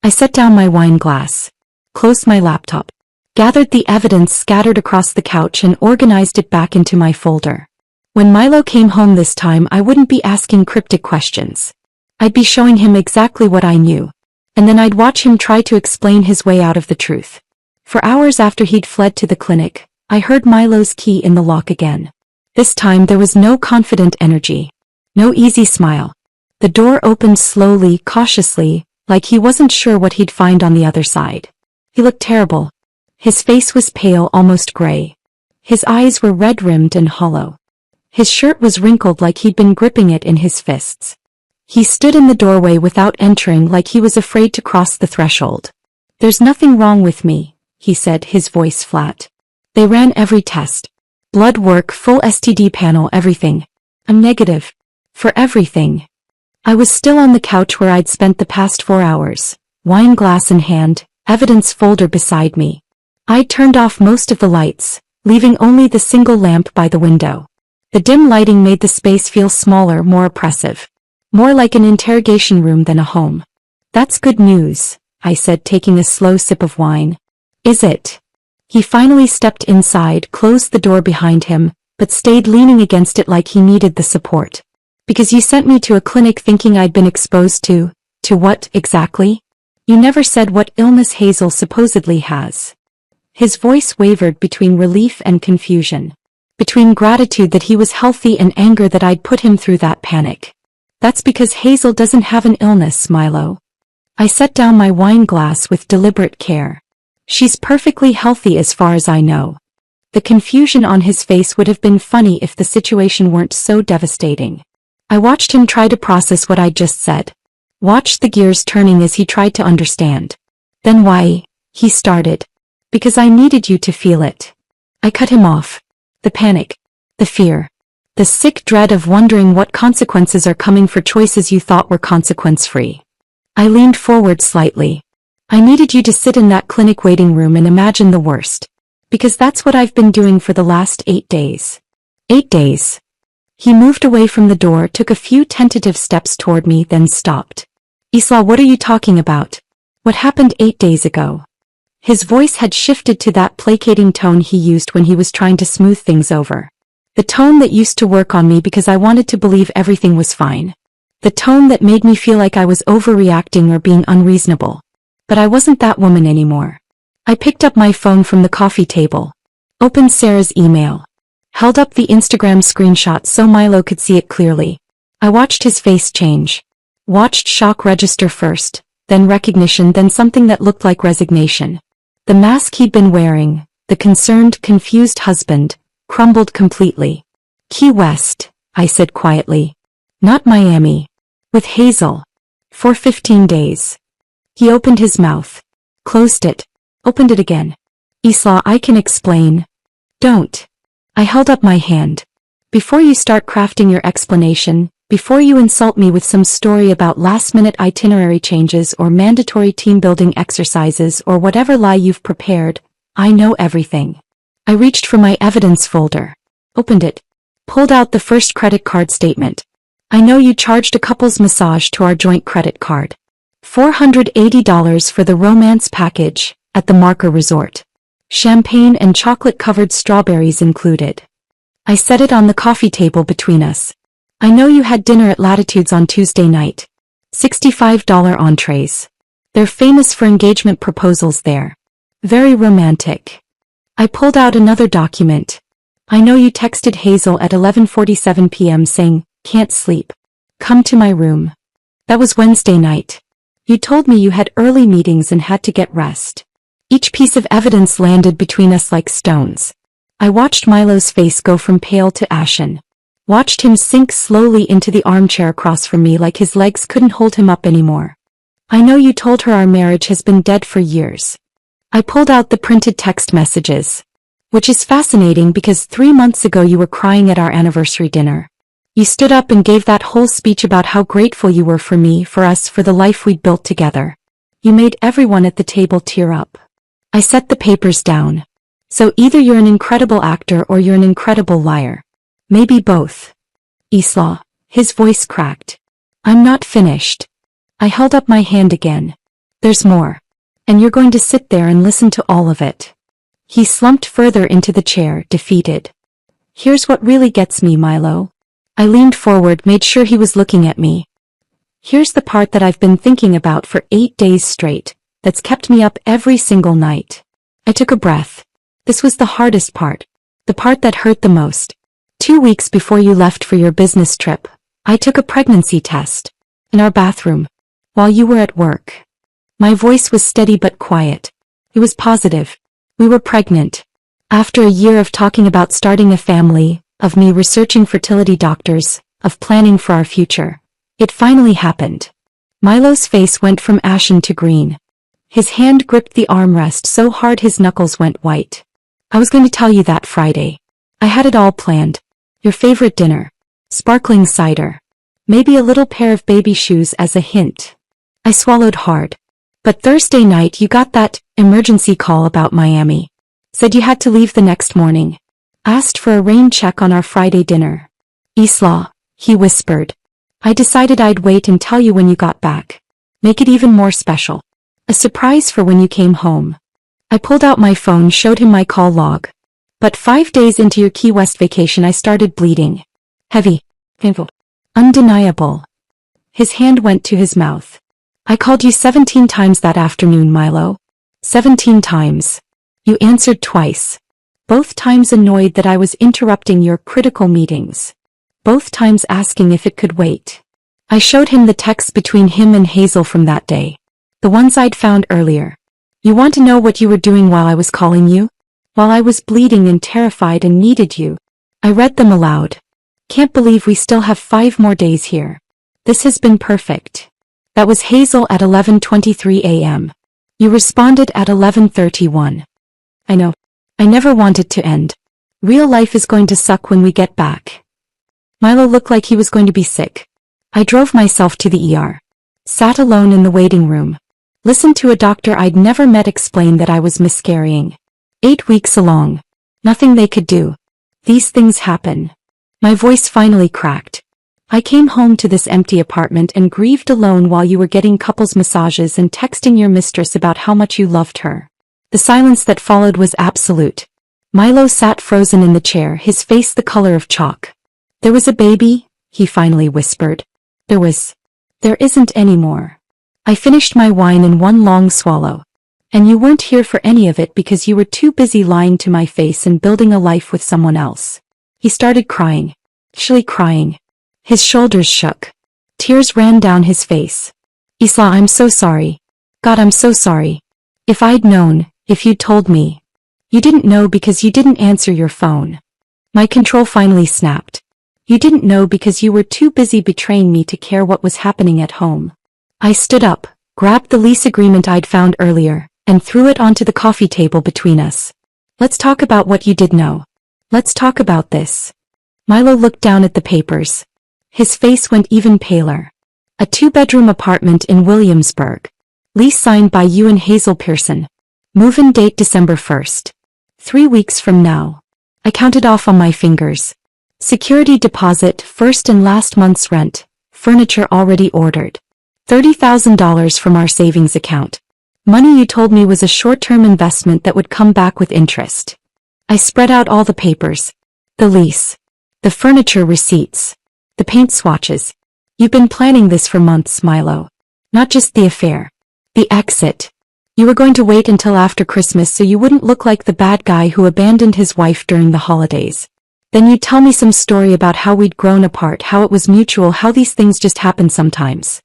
I set down my wine glass. Closed my laptop. Gathered the evidence scattered across the couch and organized it back into my folder. When Milo came home this time, I wouldn't be asking cryptic questions. I'd be showing him exactly what I knew. And then I'd watch him try to explain his way out of the truth. For hours after he'd fled to the clinic, I heard Milo's key in the lock again. This time there was no confident energy. No easy smile. The door opened slowly, cautiously, like he wasn't sure what he'd find on the other side. He looked terrible. His face was pale, almost gray. His eyes were red-rimmed and hollow. His shirt was wrinkled like he'd been gripping it in his fists. He stood in the doorway without entering, like he was afraid to cross the threshold. There's nothing wrong with me, he said, his voice flat. They ran every test. Blood work, full STD panel, everything. I'm negative. For everything. I was still on the couch where I'd spent the past 4 hours, wine glass in hand, evidence folder beside me. I'd turned off most of the lights, leaving only the single lamp by the window. The dim lighting made the space feel smaller, more oppressive. More like an interrogation room than a home. That's good news, I said, taking a slow sip of wine. Is it? He finally stepped inside, closed the door behind him, but stayed leaning against it like he needed the support. Because you sent me to a clinic thinking I'd been exposed to what, exactly? You never said what illness Hazel supposedly has. His voice wavered between relief and confusion. Between gratitude that he was healthy and anger that I'd put him through that panic. That's because Hazel doesn't have an illness, Milo. I set down my wine glass with deliberate care. She's perfectly healthy as far as I know. The confusion on his face would have been funny if the situation weren't so devastating. I watched him try to process what I'd just said. Watched the gears turning as he tried to understand. Then why? He started. Because I needed you to feel it. I cut him off. The panic. The fear. The sick dread of wondering what consequences are coming for choices you thought were consequence-free. I leaned forward slightly. I needed you to sit in that clinic waiting room and imagine the worst. Because that's what I've been doing for the last 8 days. 8 days. He moved away from the door, took a few tentative steps toward me, then stopped. Isla, what are you talking about? What happened 8 days ago? His voice had shifted to that placating tone he used when he was trying to smooth things over. The tone that used to work on me because I wanted to believe everything was fine. The tone that made me feel like I was overreacting or being unreasonable. But I wasn't that woman anymore. I picked up my phone from the coffee table. Opened Sarah's email. Held up the Instagram screenshot so Milo could see it clearly. I watched his face change. Watched shock register first, then recognition, then something that looked like resignation. The mask he'd been wearing, the concerned, confused husband, crumbled completely. Key West, I said quietly. Not Miami. With Hazel. For 15 days. He opened his mouth. Closed it. Opened it again. Isla, I can explain. Don't. I held up my hand. Before you start crafting your explanation, before you insult me with some story about last-minute itinerary changes or mandatory team-building exercises or whatever lie you've prepared, I know everything. I reached for my evidence folder. Opened it. Pulled out the first credit card statement. I know you charged a couple's massage to our joint credit card. $480 for the romance package at the Marker Resort. Champagne and chocolate-covered strawberries included. I set it on the coffee table between us. I know you had dinner at Latitudes on Tuesday night. $65 entrees. They're famous for engagement proposals there. Very romantic. I pulled out another document. I know you texted Hazel at 11:47 p.m. saying, "Can't sleep. Come to my room." That was Wednesday night. You told me you had early meetings and had to get rest. Each piece of evidence landed between us like stones. I watched Milo's face go from pale to ashen. Watched him sink slowly into the armchair across from me like his legs couldn't hold him up anymore. I know you told her our marriage has been dead for years. I pulled out the printed text messages. Which is fascinating because 3 months ago you were crying at our anniversary dinner. You stood up and gave that whole speech about how grateful you were for me, for us, for the life we'd built together. You made everyone at the table tear up. I set the papers down. So either you're an incredible actor or you're an incredible liar. Maybe both. Isla. His voice cracked. I'm not finished. I held up my hand again. There's more. And you're going to sit there and listen to all of it. He slumped further into the chair, defeated. Here's what really gets me, Milo. I leaned forward, made sure he was looking at me. Here's the part that I've been thinking about for 8 days straight, that's kept me up every single night. I took a breath. This was the hardest part. The part that hurt the most. 2 weeks before you left for your business trip, I took a pregnancy test. In our bathroom. While you were at work. My voice was steady but quiet. It was positive. We were pregnant. After a year of talking about starting a family, of me researching fertility doctors, of planning for our future, it finally happened. Milo's face went from ashen to green. His hand gripped the armrest so hard his knuckles went white. I was going to tell you that Friday. I had it all planned. Your favorite dinner. Sparkling cider. Maybe a little pair of baby shoes as a hint. I swallowed hard. But Thursday night you got that emergency call about Miami. Said you had to leave the next morning. Asked for a rain check on our Friday dinner. Isla, he whispered. I decided I'd wait and tell you when you got back. Make it even more special. A surprise for when you came home. I pulled out my phone, showed him my call log. But 5 days into your Key West vacation I started bleeding. Heavy. Painful. Undeniable. His hand went to his mouth. I called you 17 times that afternoon, Milo. 17 times. You answered twice. Both times annoyed that I was interrupting your critical meetings. Both times asking if it could wait. I showed him the texts between him and Hazel from that day. The ones I'd found earlier. You want to know what you were doing while I was calling you? While I was bleeding and terrified and needed you. I read them aloud. Can't believe we still have 5 more days here. This has been perfect. That was Hazel at 11:23 a.m. You responded at 11:31. I know. I never want it to end. Real life is going to suck when we get back. Milo looked like he was going to be sick. I drove myself to the ER. Sat alone in the waiting room. Listened to a doctor I'd never met explain that I was miscarrying. 8 weeks along. Nothing they could do. These things happen. My voice finally cracked. I came home to this empty apartment and grieved alone while you were getting couples massages and texting your mistress about how much you loved her. The silence that followed was absolute. Milo sat frozen in the chair, his face the color of chalk. There was a baby, he finally whispered. There isn't any more. I finished my wine in one long swallow. And you weren't here for any of it because you were too busy lying to my face and building a life with someone else. He started crying. Actually crying. His shoulders shook. Tears ran down his face. Isla, I'm so sorry. God, I'm so sorry. If I'd known, if you'd told me. You didn't know because you didn't answer your phone. My control finally snapped. You didn't know because you were too busy betraying me to care what was happening at home. I stood up, grabbed the lease agreement I'd found earlier, and threw it onto the coffee table between us. Let's talk about what you did know. Let's talk about this. Milo looked down at the papers. His face went even paler. A 2-bedroom apartment in Williamsburg. Lease signed by you and Hazel Pearson. Move-in date December 1st. 3 weeks from now. I counted off on my fingers. Security deposit, first and last month's rent. Furniture already ordered. $30,000 from our savings account. Money you told me was a short-term investment that would come back with interest. I spread out all the papers. The lease. The furniture receipts. The paint swatches. You've been planning this for months, Milo. Not just the affair. The exit. You were going to wait until after Christmas so you wouldn't look like the bad guy who abandoned his wife during the holidays. Then you'd tell me some story about how we'd grown apart, how it was mutual, how these things just happen sometimes.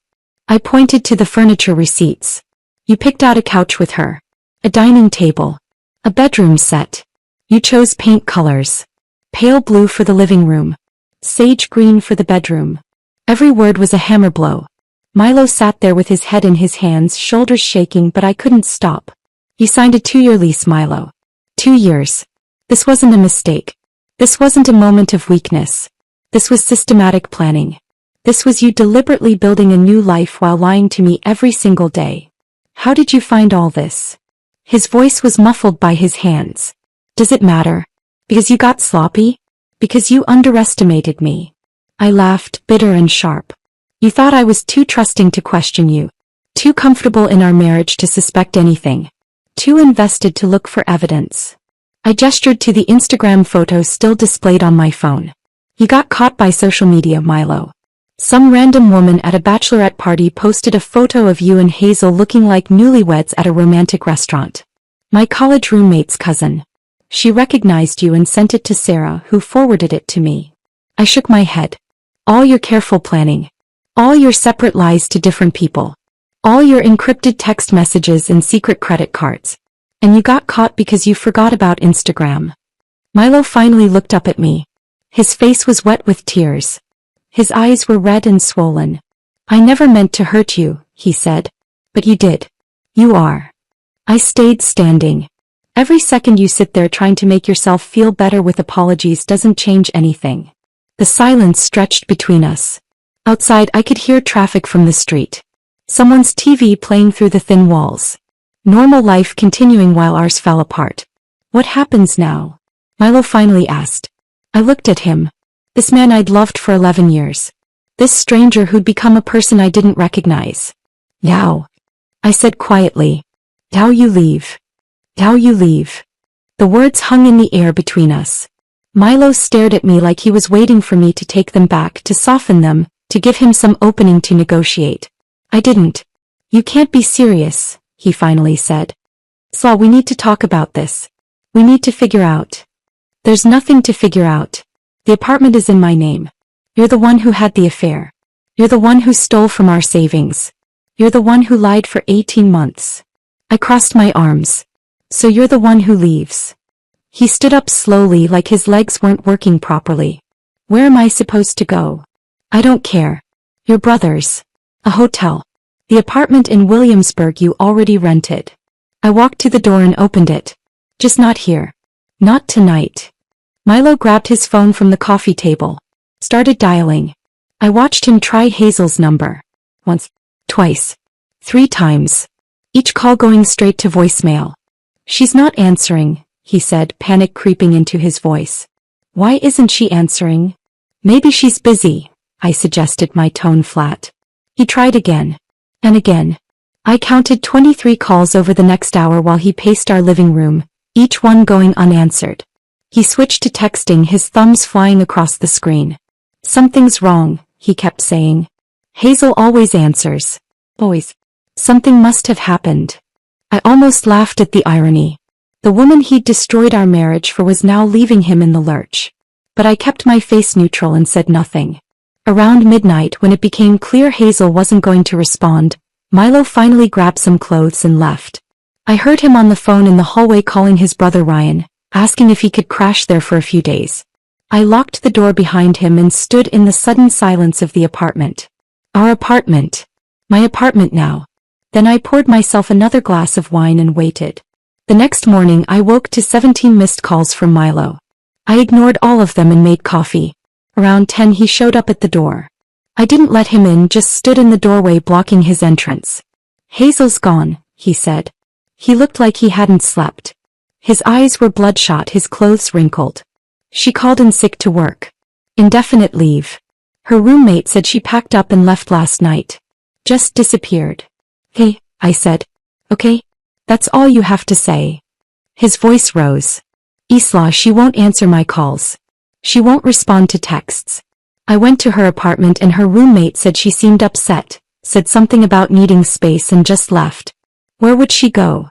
I pointed to the furniture receipts. You picked out a couch with her. A dining table. A bedroom set. You chose paint colors. Pale blue for the living room. Sage green for the bedroom. Every word was a hammer blow. Milo sat there with his head in his hands, shoulders shaking, but I couldn't stop. You signed a 2-year lease, Milo. 2 years. This wasn't a mistake. This wasn't a moment of weakness. This was systematic planning. This was you deliberately building a new life while lying to me every single day. How did you find all this? His voice was muffled by his hands. Does it matter? Because you got sloppy? Because you underestimated me. I laughed, bitter and sharp. You thought I was too trusting to question you. Too comfortable in our marriage to suspect anything. Too invested to look for evidence. I gestured to the Instagram photos still displayed on my phone. You got caught by social media, Milo. Some random woman at a bachelorette party posted a photo of you and Hazel looking like newlyweds at a romantic restaurant. My college roommate's cousin. She recognized you and sent it to Sarah, who forwarded it to me. I shook my head. All your careful planning. All your separate lies to different people. All your encrypted text messages and secret credit cards. And you got caught because you forgot about Instagram. Milo finally looked up at me. His face was wet with tears. His eyes were red and swollen. I never meant to hurt you, he said. But you did. You are. I stayed standing. Every second you sit there trying to make yourself feel better with apologies doesn't change anything. The silence stretched between us. Outside I could hear traffic from the street. Someone's TV playing through the thin walls. Normal life continuing while ours fell apart. What happens now? Milo finally asked. I looked at him. This man I'd loved for 11 years. This stranger who'd become a person I didn't recognize. Now, I said quietly. Now you leave. Now you leave. The words hung in the air between us. Milo stared at me like he was waiting for me to take them back, to soften them, to give him some opening to negotiate. I didn't. You can't be serious, he finally said. Slaw, we need to talk about this. We need to figure out. There's nothing to figure out. The apartment is in my name. You're the one who had the affair. You're the one who stole from our savings. You're the one who lied for 18 months. I crossed my arms. So you're the one who leaves. He stood up slowly like his legs weren't working properly. Where am I supposed to go? I don't care. Your brother's. A hotel. The apartment in Williamsburg you already rented. I walked to the door and opened it. Just not here. Not tonight. Milo grabbed his phone from the coffee table. Started dialing. I watched him try Hazel's number. Once. Twice. 3 times. Each call going straight to voicemail. She's not answering, he said, panic creeping into his voice. Why isn't she answering? Maybe she's busy, I suggested, my tone flat. He tried again. And again. I counted 23 calls over the next hour while he paced our living room, each one going unanswered. He switched to texting, his thumbs flying across the screen. Something's wrong, he kept saying. Hazel always answers. Always. Something must have happened. I almost laughed at the irony. The woman he'd destroyed our marriage for was now leaving him in the lurch. But I kept my face neutral and said nothing. Around midnight, when it became clear Hazel wasn't going to respond, Milo finally grabbed some clothes and left. I heard him on the phone in the hallway calling his brother Ryan, asking if he could crash there for a few days. I locked the door behind him and stood in the sudden silence of the apartment. Our apartment. My apartment now. Then I poured myself another glass of wine and waited. The next morning I woke to 17 missed calls from Milo. I ignored all of them and made coffee. Around 10 he showed up at the door. I didn't let him in, just stood in the doorway blocking his entrance. Hazel's gone, he said. He looked like he hadn't slept. His eyes were bloodshot, his clothes wrinkled. She called in sick to work. Indefinite leave. Her roommate said she packed up and left last night. Just disappeared. Hey, I said. Okay? That's all you have to say. His voice rose. Isla, she won't answer my calls. She won't respond to texts. I went to her apartment and her roommate said she seemed upset, said something about needing space and just left. Where would she go?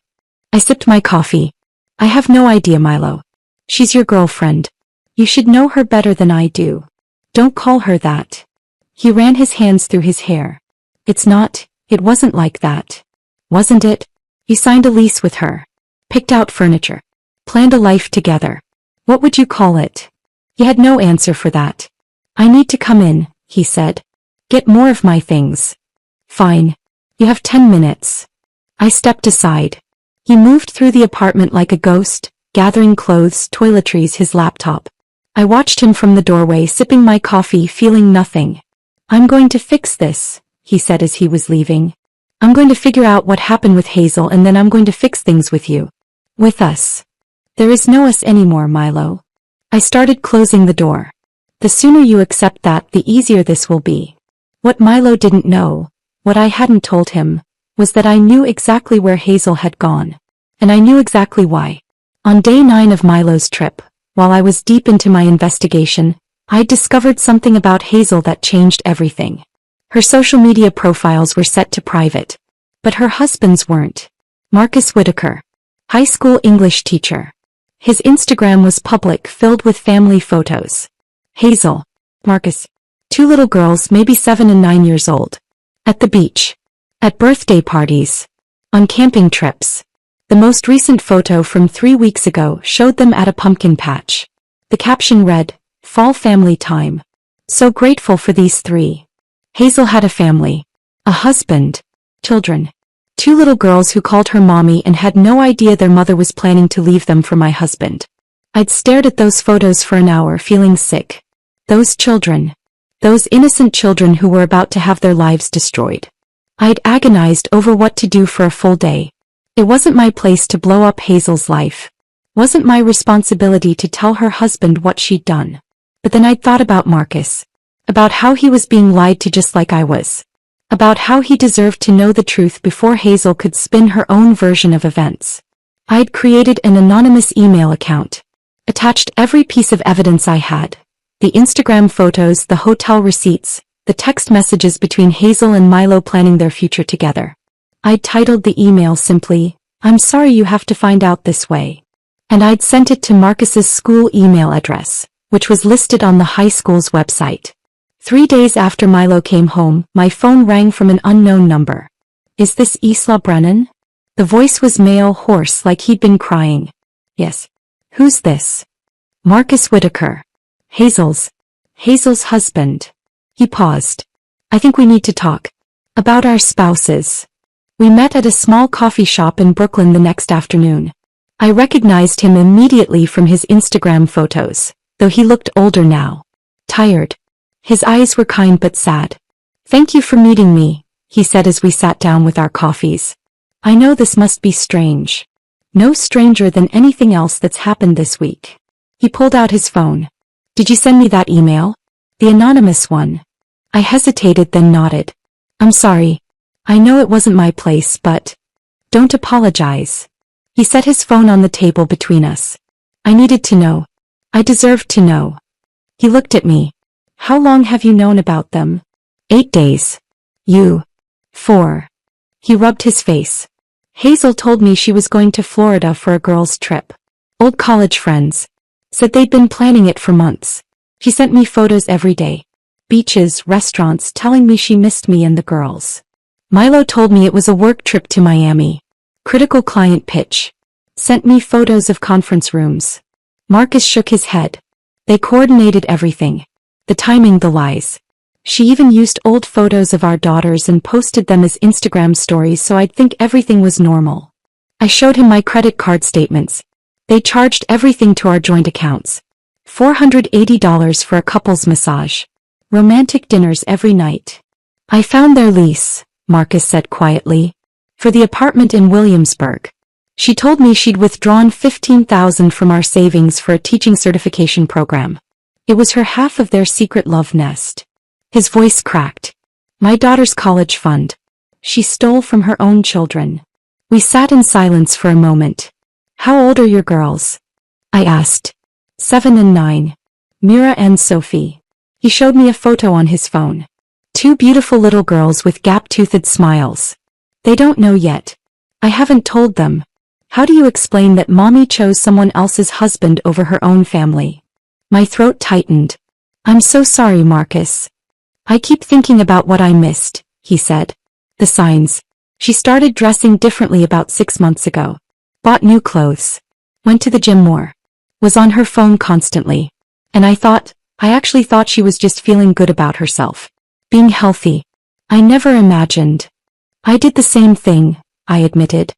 I sipped my coffee. I have no idea, Milo. She's your girlfriend. You should know her better than I do. Don't call her that. He ran his hands through his hair. It wasn't like that. Wasn't it? You signed a lease with her. Picked out furniture. Planned a life together. What would you call it? He had no answer for that. I need to come in, he said. Get more of my things. Fine. You have 10 minutes. I stepped aside. He moved through the apartment like a ghost, gathering clothes, toiletries, his laptop. I watched him from the doorway, sipping my coffee, feeling nothing. I'm going to fix this, he said as he was leaving. I'm going to figure out what happened with Hazel and then I'm going to fix things with you. With us. There is no us anymore, Milo. I started closing the door. The sooner you accept that, the easier this will be. What Milo didn't know, what I hadn't told him, was that I knew exactly where Hazel had gone. And I knew exactly why. On day 9 of Milo's trip, while I was deep into my investigation, I discovered something about Hazel that changed everything. Her social media profiles were set to private. But her husband's weren't. Marcus Whitaker. High school English teacher. His Instagram was public, filled with family photos. Hazel. Marcus. 2 little girls, maybe 7 and 9 years old. At the beach. At birthday parties. On camping trips. The most recent photo from 3 weeks ago showed them at a pumpkin patch. The caption read, "Fall family time." So grateful for these 3. Hazel had a family. A husband. Children. 2 little girls who called her mommy and had no idea their mother was planning to leave them for my husband. I'd stared at those photos for an hour, feeling sick. Those children. Those innocent children who were about to have their lives destroyed. I'd agonized over what to do for a full day. It wasn't my place to blow up Hazel's life. Wasn't my responsibility to tell her husband what she'd done. But then I'd thought about Marcus. About how he was being lied to just like I was. About how he deserved to know the truth before Hazel could spin her own version of events. I'd created an anonymous email account. Attached every piece of evidence I had. The Instagram photos, the hotel receipts, the text messages between Hazel and Milo planning their future together. I'd titled the email simply, "I'm sorry you have to find out this way." And I'd sent it to Marcus's school email address, which was listed on the high school's website. 3 days after Milo came home, my phone rang from an unknown number. "Is this Isla Brennan?" The voice was male, hoarse, like he'd been crying. "Yes." "Who's this?" "Marcus Whitaker. Hazel's husband." He paused. "I think we need to talk. About our spouses." We met at a small coffee shop in Brooklyn the next afternoon. I recognized him immediately from his Instagram photos, though he looked older now. Tired. His eyes were kind but sad. "Thank you for meeting me," he said as we sat down with our coffees. "I know this must be strange. No stranger than anything else that's happened this week." He pulled out his phone. "Did you send me that email? The anonymous one?" I hesitated, then nodded. "I'm sorry. I know it wasn't my place, but don't apologize." He set his phone on the table between us. I needed to know. I deserved to know. He looked at me. "How long have you known about them?" 8 days. "You?" 4. He rubbed his face. "Hazel told me she was going to Florida for a girls' trip. Old college friends. Said they'd been planning it for months. She sent me photos every day. Beaches, restaurants, telling me she missed me and the girls. Milo told me it was a work trip to Miami. Critical client pitch. Sent me photos of conference rooms." Marcus shook his head. They coordinated everything. The timing, the lies. She even used old photos of our daughters and posted them as Instagram stories so I'd think everything was normal. I showed him my credit card statements. They charged everything to our joint accounts. $480 for a couple's massage. Romantic dinners every night. I found their lease, Marcus said quietly, for the apartment in Williamsburg. She told me she'd withdrawn $15,000 from our savings for a teaching certification program. It was her half of their secret love nest. His voice cracked. My daughter's college fund. She stole from her own children. We sat in silence for a moment. How old are your girls? I asked. 7 and 9. Mira and Sophie. He showed me a photo on his phone. 2 beautiful little girls with gap-toothed smiles. They don't know yet. I haven't told them. How do you explain that mommy chose someone else's husband over her own family? My throat tightened. I'm so sorry, Marcus. I keep thinking about what I missed, he said. The signs. She started dressing differently about 6 months ago. Bought new clothes. Went to the gym more. Was on her phone constantly. And I actually thought she was just feeling good about herself. Being healthy. I never imagined. I did the same thing, I admitted.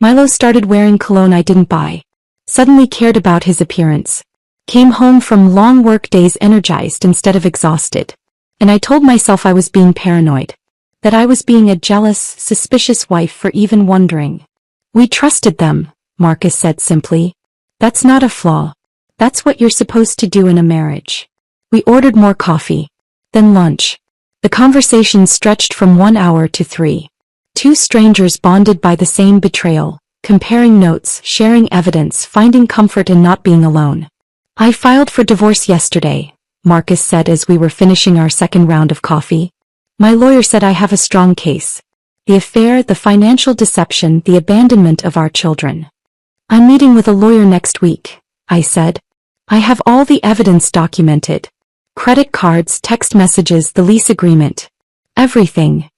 Milo started wearing cologne I didn't buy. Suddenly cared about his appearance. Came home from long work days energized instead of exhausted. And I told myself I was being paranoid. That I was being a jealous, suspicious wife for even wondering. We trusted them, Marcus said simply. That's not a flaw. That's what you're supposed to do in a marriage. We ordered more coffee. Then lunch. The conversation stretched from 1 hour to 3. 2 strangers bonded by the same betrayal, comparing notes, sharing evidence, finding comfort in not being alone. I filed for divorce yesterday, Marcus said as we were finishing our second round of coffee. My lawyer said I have a strong case. The affair, the financial deception, the abandonment of our children. I'm meeting with a lawyer next week, I said. I have all the evidence documented. Credit cards, text messages, the lease agreement. Everything.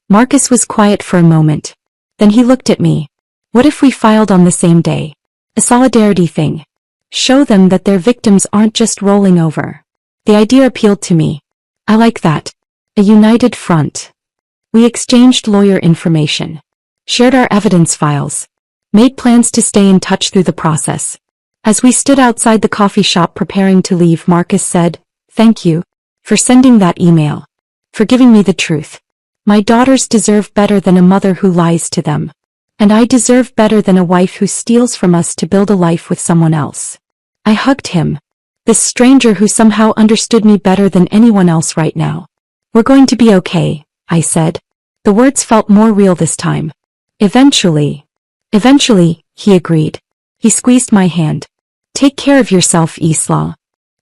Marcus was quiet for a moment. Then he looked at me. What if we filed on the same day? A solidarity thing. Show them that their victims aren't just rolling over. The idea appealed to me. I like that. A united front. We exchanged lawyer information. Shared our evidence files. Made plans to stay in touch through the process. As we stood outside the coffee shop preparing to leave, Marcus said, "Thank you for sending that email. For giving me the truth. My daughters deserve better than a mother who lies to them. And I deserve better than a wife who steals from us to build a life with someone else." I hugged him. This stranger who somehow understood me better than anyone else right now. We're going to be okay, I said. The words felt more real this time. Eventually, he agreed. He squeezed my hand. Take care of yourself, Isla.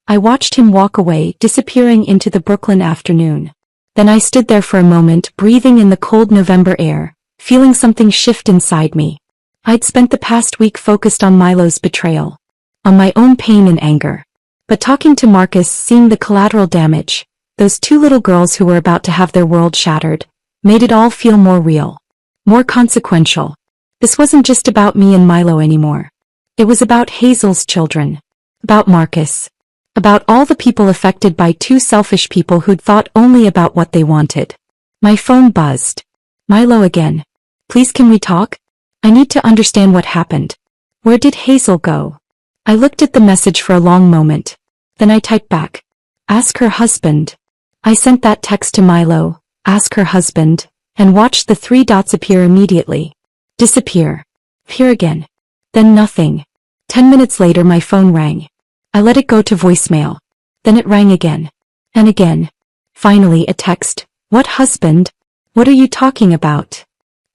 I watched him walk away, disappearing into the Brooklyn afternoon. Then I stood there for a moment, breathing in the cold November air, feeling something shift inside me. I'd spent the past week focused on Milo's betrayal. On my own pain and anger. But talking to Marcus, seeing the collateral damage, those 2 little girls who were about to have their world shattered, made it all feel more real. More consequential. This wasn't just about me and Milo anymore. It was about Hazel's children. About Marcus. About all the people affected by 2 selfish people who'd thought only about what they wanted. My phone buzzed. Milo again. Please, can we talk? I need to understand what happened. Where did Hazel go? I looked at the message for a long moment. Then I typed back. Ask her husband. I sent that text to Milo. Ask her husband. And watched the 3 dots appear immediately. Disappear. Appear again. Then nothing. 10 minutes later my phone rang. I let it go to voicemail. Then it rang again. And again. Finally a text. What husband? What are you talking about?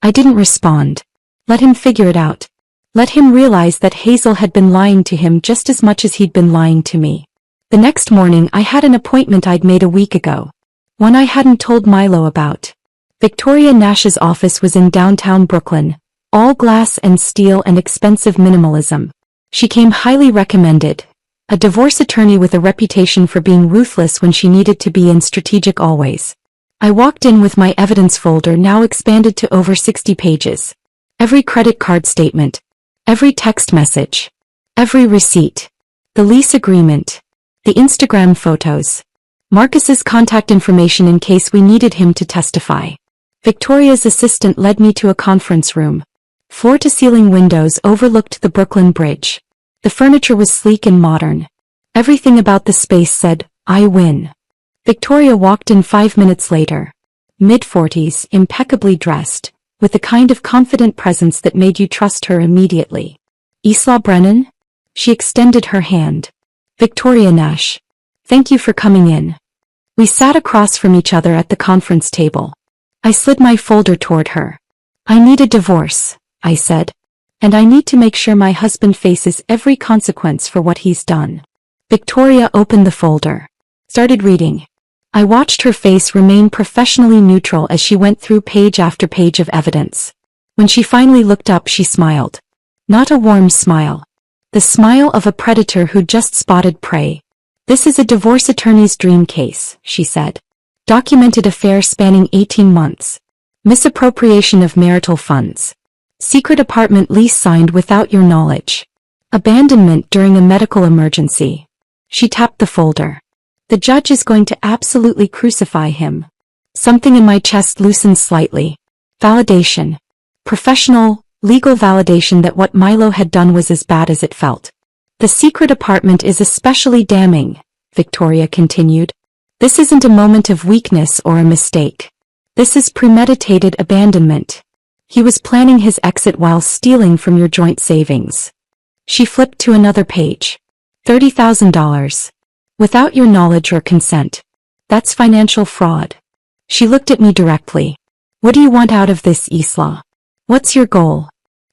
I didn't respond. Let him figure it out. Let him realize that Hazel had been lying to him just as much as he'd been lying to me. The next morning I had an appointment I'd made a week ago. One I hadn't told Milo about. Victoria Nash's office was in downtown Brooklyn. All glass and steel and expensive minimalism. She came highly recommended. A divorce attorney with a reputation for being ruthless when she needed to be and strategic always. I walked in with my evidence folder now expanded to over 60 pages. Every credit card statement. Every text message. Every receipt. The lease agreement. The Instagram photos. Marcus's contact information in case we needed him to testify. Victoria's assistant led me to a conference room. Floor-to-ceiling windows overlooked the Brooklyn Bridge. The furniture was sleek and modern. Everything about the space said, "I win." Victoria walked in 5 minutes later. Mid-40s, impeccably dressed, with the kind of confident presence that made you trust her immediately. "Isla Brennan?" She extended her hand. "Victoria Nash. Thank you for coming in." We sat across from each other at the conference table. I slid my folder toward her. "I need a divorce," I said. "And I need to make sure my husband faces every consequence for what he's done." Victoria opened the folder. Started reading. I watched her face remain professionally neutral as she went through page after page of evidence. When she finally looked up, she smiled. Not a warm smile. The smile of a predator who just spotted prey. "This is a divorce attorney's dream case," she said. "Documented affair spanning 18 months. Misappropriation of marital funds. Secret apartment lease signed without your knowledge. Abandonment during a medical emergency." She tapped the folder. "The judge is going to absolutely crucify him." Something in my chest loosened slightly. Validation. Professional, legal validation that what Milo had done was as bad as it felt. "The secret apartment is especially damning," Victoria continued. "This isn't a moment of weakness or a mistake. This is premeditated abandonment. He was planning his exit while stealing from your joint savings." She flipped to another page. $30,000. Without your knowledge or consent. That's financial fraud. She looked at me directly. "What do you want out of this, Isla? What's your goal?"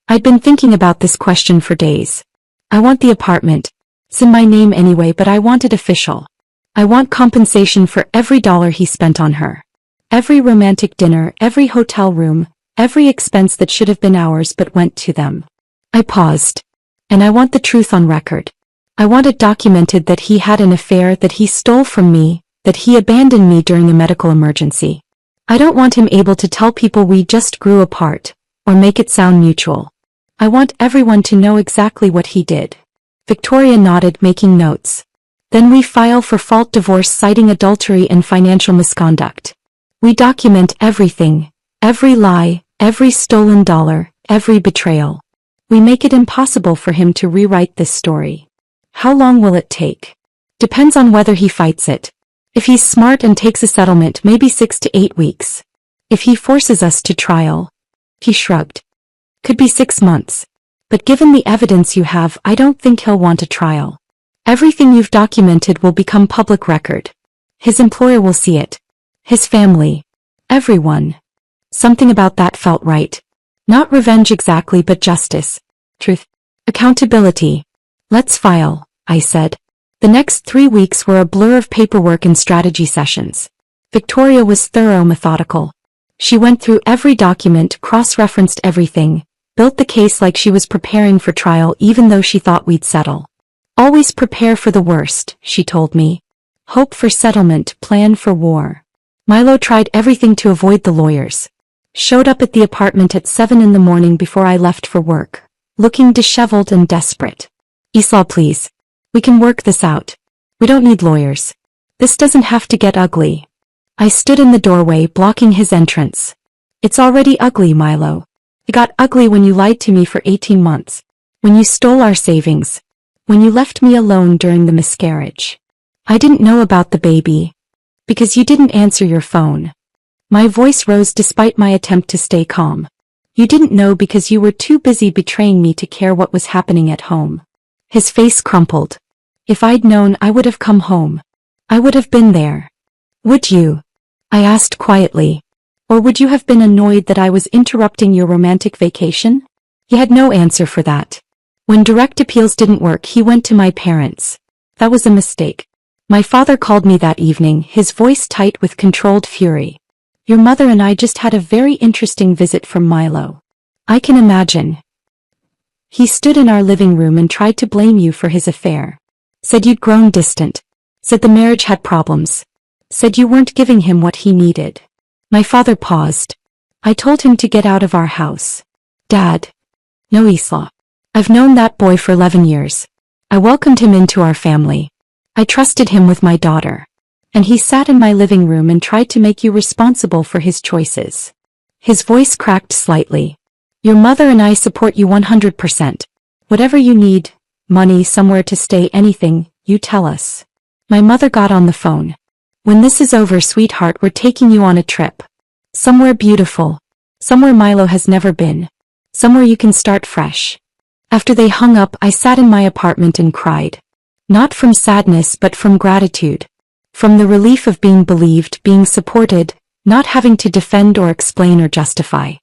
I'd been thinking about this question for days. "I want the apartment. It's in my name anyway, but I want it official. I want compensation for every dollar he spent on her. Every romantic dinner, every hotel room, every expense that should have been ours but went to them." I paused. "And I want the truth on record. I want it documented that he had an affair, that he stole from me, that he abandoned me during a medical emergency. I don't want him able to tell people we just grew apart, or make it sound mutual. I want everyone to know exactly what he did." Victoria nodded, making notes. "Then we file for fault divorce citing adultery and financial misconduct. We document everything, every lie, every stolen dollar, every betrayal. We make it impossible for him to rewrite this story." "How long will it take?" "Depends on whether he fights it. If he's smart and takes a settlement, maybe 6 to 8 weeks. If he forces us to trial," he shrugged, "could be 6 months. But given the evidence you have, I don't think he'll want a trial. Everything you've documented will become public record. His employer will see it. His family. Everyone." Something about that felt right. Not revenge exactly, but justice. Truth. Accountability. "Let's file," I said. The next 3 weeks were a blur of paperwork and strategy sessions. Victoria was thorough, methodical. She went through every document, cross-referenced everything, built the case like she was preparing for trial even though she thought we'd settle. "Always prepare for the worst," she told me. "Hope for settlement, plan for war." Milo tried everything to avoid the lawyers. Showed up at the apartment at 7 in the morning before I left for work, looking disheveled and desperate. "Isla, please. We can work this out. We don't need lawyers. This doesn't have to get ugly." I stood in the doorway, blocking his entrance. "It's already ugly, Milo. It got ugly when you lied to me for 18 months. When you stole our savings. When you left me alone during the miscarriage. I didn't know about the baby. Because you didn't answer your phone." My voice rose despite my attempt to stay calm. "You didn't know because you were too busy betraying me to care what was happening at home." His face crumpled. "If I'd known, I would have come home. I would have been there." "Would you?" I asked quietly. "Or would you have been annoyed that I was interrupting your romantic vacation?" He had no answer for that. When direct appeals didn't work, he went to my parents. That was a mistake. My father called me that evening, his voice tight with controlled fury. "Your mother and I just had a very interesting visit from Milo." "I can imagine. He stood in our living room and tried to blame you for his affair. Said you'd grown distant. Said the marriage had problems. Said you weren't giving him what he needed." My father paused. "I told him to get out of our house." "Dad." "No, Isla. I've known that boy for 11 years. I welcomed him into our family. I trusted him with my daughter. And he sat in my living room and tried to make you responsible for his choices. His voice cracked slightly. Your mother and I support you 100%. Whatever you need, money, somewhere to stay, anything, you tell us. My mother got on the phone. When this is over, sweetheart, we're taking you on a trip. Somewhere beautiful. Somewhere Milo has never been. Somewhere you can start fresh. After they hung up, I sat in my apartment and cried. Not from sadness but from gratitude. From the relief of being believed, being supported, not having to defend or explain or justify.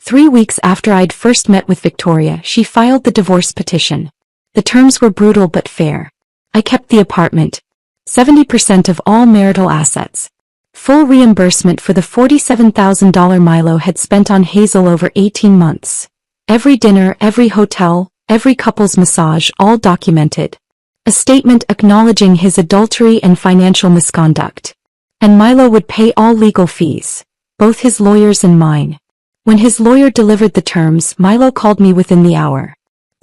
3 weeks after I'd first met with Victoria, she filed the divorce petition. The terms were brutal but fair. I kept the apartment. 70% of all marital assets. Full reimbursement for the $47,000 Milo had spent on Hazel over 18 months. Every dinner, every hotel, every couple's massage, all documented. A statement acknowledging his adultery and financial misconduct. And Milo would pay all legal fees, both his lawyer's and mine. When his lawyer delivered the terms, Milo called me within the hour.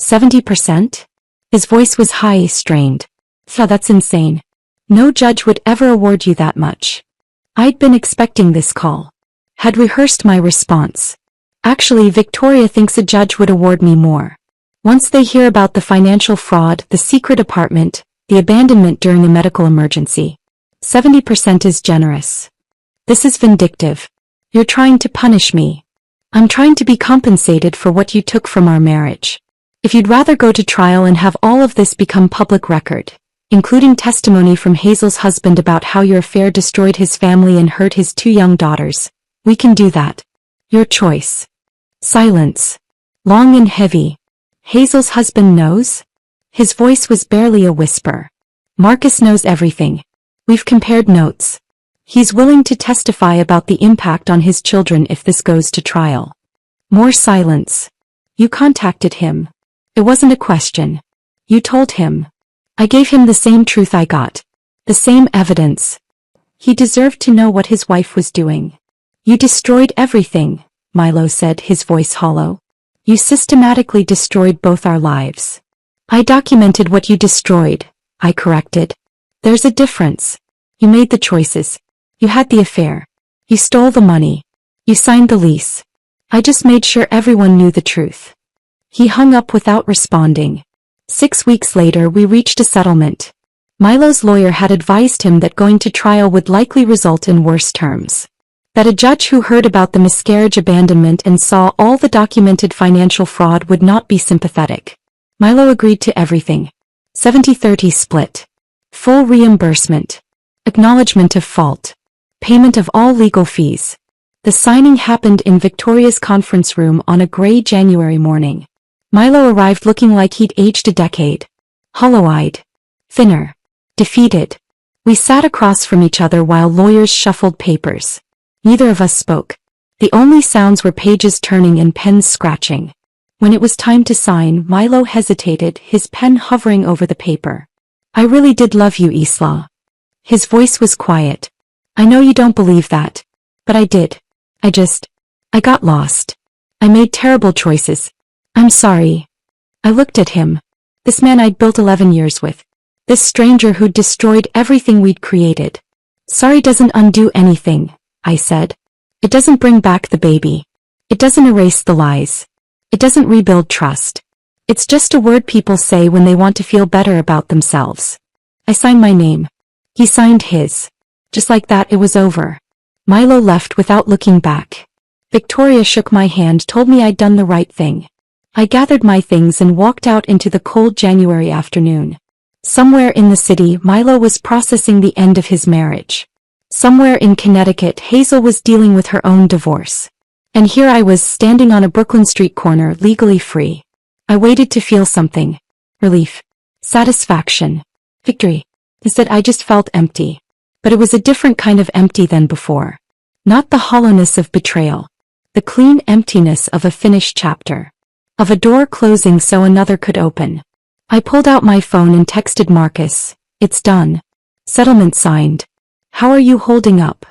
70%? His voice was high, strained. That's insane. No judge would ever award you that much. I'd been expecting this call. Had rehearsed my response. Actually, Victoria thinks a judge would award me more. Once they hear about the financial fraud, the secret apartment, the abandonment during a medical emergency. 70% is generous. This is vindictive. You're trying to punish me. I'm trying to be compensated for what you took from our marriage. If you'd rather go to trial and have all of this become public record, including testimony from Hazel's husband about how your affair destroyed his family and hurt his 2 young daughters, we can do that. Your choice. Silence. Long and heavy. Hazel's husband knows? His voice was barely a whisper. Marcus knows everything. We've compared notes. He's willing to testify about the impact on his children if this goes to trial. More silence. You contacted him. It wasn't a question. You told him. I gave him the same truth I got. The same evidence. He deserved to know what his wife was doing. You destroyed everything, Milo said, his voice hollow. You systematically destroyed both our lives. I documented what you destroyed, I corrected. There's a difference. You made the choices. You had the affair. You stole the money. You signed the lease. I just made sure everyone knew the truth. He hung up without responding. 6 weeks later, we reached a settlement. Milo's lawyer had advised him that going to trial would likely result in worse terms. That a judge who heard about the miscarriage abandonment and saw all the documented financial fraud would not be sympathetic. Milo agreed to everything. 70-30 split. Full reimbursement. Acknowledgement of fault. Payment of all legal fees. The signing happened in Victoria's conference room on a gray January morning. Milo arrived looking like he'd aged a decade. Hollow-eyed. Thinner. Defeated. We sat across from each other while lawyers shuffled papers. Neither of us spoke. The only sounds were pages turning and pens scratching. When it was time to sign, Milo hesitated, his pen hovering over the paper. I really did love you, Isla. His voice was quiet. I know you don't believe that. But I did. I got lost. I made terrible choices. I'm sorry. I looked at him. This man I'd built 11 years with. This stranger who'd destroyed everything we'd created. Sorry doesn't undo anything, I said. It doesn't bring back the baby. It doesn't erase the lies. It doesn't rebuild trust. It's just a word people say when they want to feel better about themselves. I signed my name. He signed his. Just like that, it was over. Milo left without looking back. Victoria shook my hand, told me I'd done the right thing. I gathered my things and walked out into the cold January afternoon. Somewhere in the city, Milo was processing the end of his marriage. Somewhere in Connecticut, Hazel was dealing with her own divorce. And here I was standing on a Brooklyn street corner, legally free. I waited to feel something. Relief. Satisfaction. Victory. Instead, I just felt empty. But it was a different kind of empty than before. Not the hollowness of betrayal. The clean emptiness of a finished chapter. Of a door closing so another could open. I pulled out my phone and texted Marcus. It's done. Settlement signed. How are you holding up?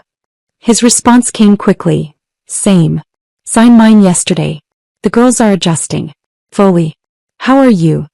His response came quickly. Same. Signed mine yesterday. The girls are adjusting. Fully. How are you?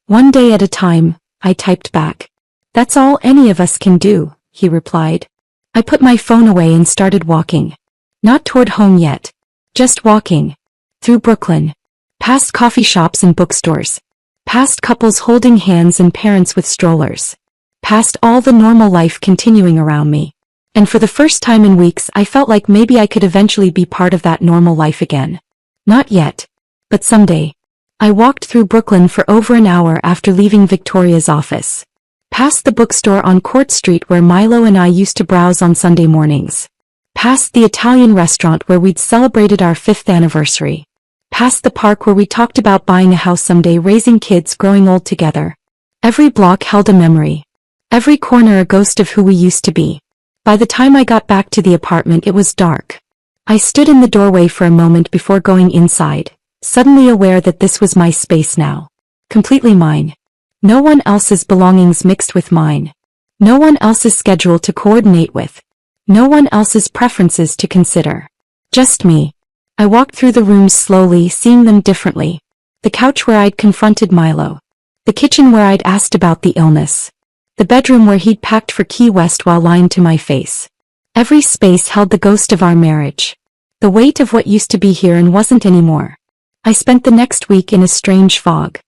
One day at a time, I typed back. That's all any of us can do, he replied. I put my phone away and started walking. Not toward home yet. Just walking. Through Brooklyn. Past coffee shops and bookstores. Past couples holding hands and parents with strollers. Past all the normal life continuing around me. And for the first time in weeks I felt like maybe I could eventually be part of that normal life again. Not yet. But someday. I walked through Brooklyn for over an hour after leaving Victoria's office. Past the bookstore on Court Street where Milo and I used to browse on Sunday mornings. Past the Italian restaurant where we'd celebrated our 5th anniversary. Past the park where we talked about buying a house someday, raising kids, growing old together. Every block held a memory. Every corner a ghost of who we used to be. By the time I got back to the apartment it was dark. I stood in the doorway for a moment before going inside, suddenly aware that this was my space now. Completely mine. No one else's belongings mixed with mine. No one else's schedule to coordinate with. No one else's preferences to consider. Just me. I walked through the rooms slowly, seeing them differently. The couch where I'd confronted Milo. The kitchen where I'd asked about the illness. The bedroom where he'd packed for Key West while lying to my face. Every space held the ghost of our marriage. The weight of what used to be here and wasn't anymore. I spent the next week in a strange fog.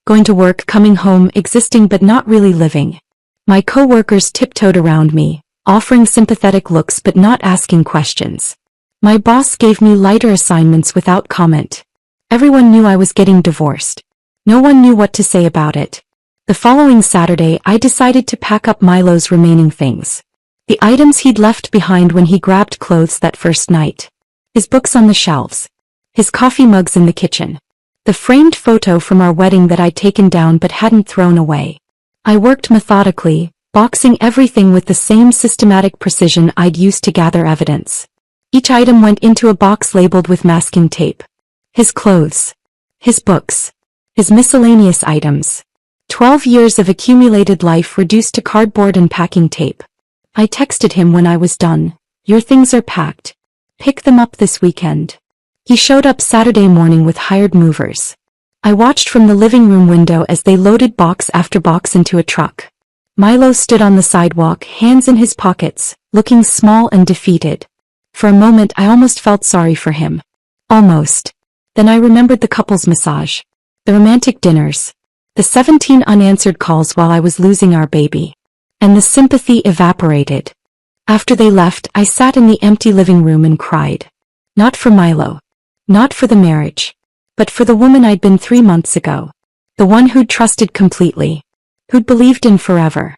Going to work, coming home, existing but not really living. My co-workers tiptoed around me, offering sympathetic looks but not asking questions. My boss gave me lighter assignments without comment. Everyone knew I was getting divorced. No one knew what to say about it. The following Saturday I decided to pack up Milo's remaining things. The items he'd left behind when he grabbed clothes that first night. His books on the shelves. His coffee mugs in the kitchen. The framed photo from our wedding that I'd taken down but hadn't thrown away. I worked methodically, boxing everything with the same systematic precision I'd used to gather evidence. Each item went into a box labeled with masking tape. His clothes. His books. His miscellaneous items. 12 years of accumulated life reduced to cardboard and packing tape. I texted him when I was done. Your things are packed. Pick them up this weekend. He showed up Saturday morning with hired movers. I watched from the living room window as they loaded box after box into a truck. Milo stood on the sidewalk, hands in his pockets, looking small and defeated. For a moment I almost felt sorry for him. Almost. Then I remembered the couple's massage. The romantic dinners. The 17 unanswered calls while I was losing our baby. And the sympathy evaporated. After they left, I sat in the empty living room and cried. Not for Milo. Not for the marriage. But for the woman I'd been 3 months ago. The one who'd trusted completely. Who'd believed in forever.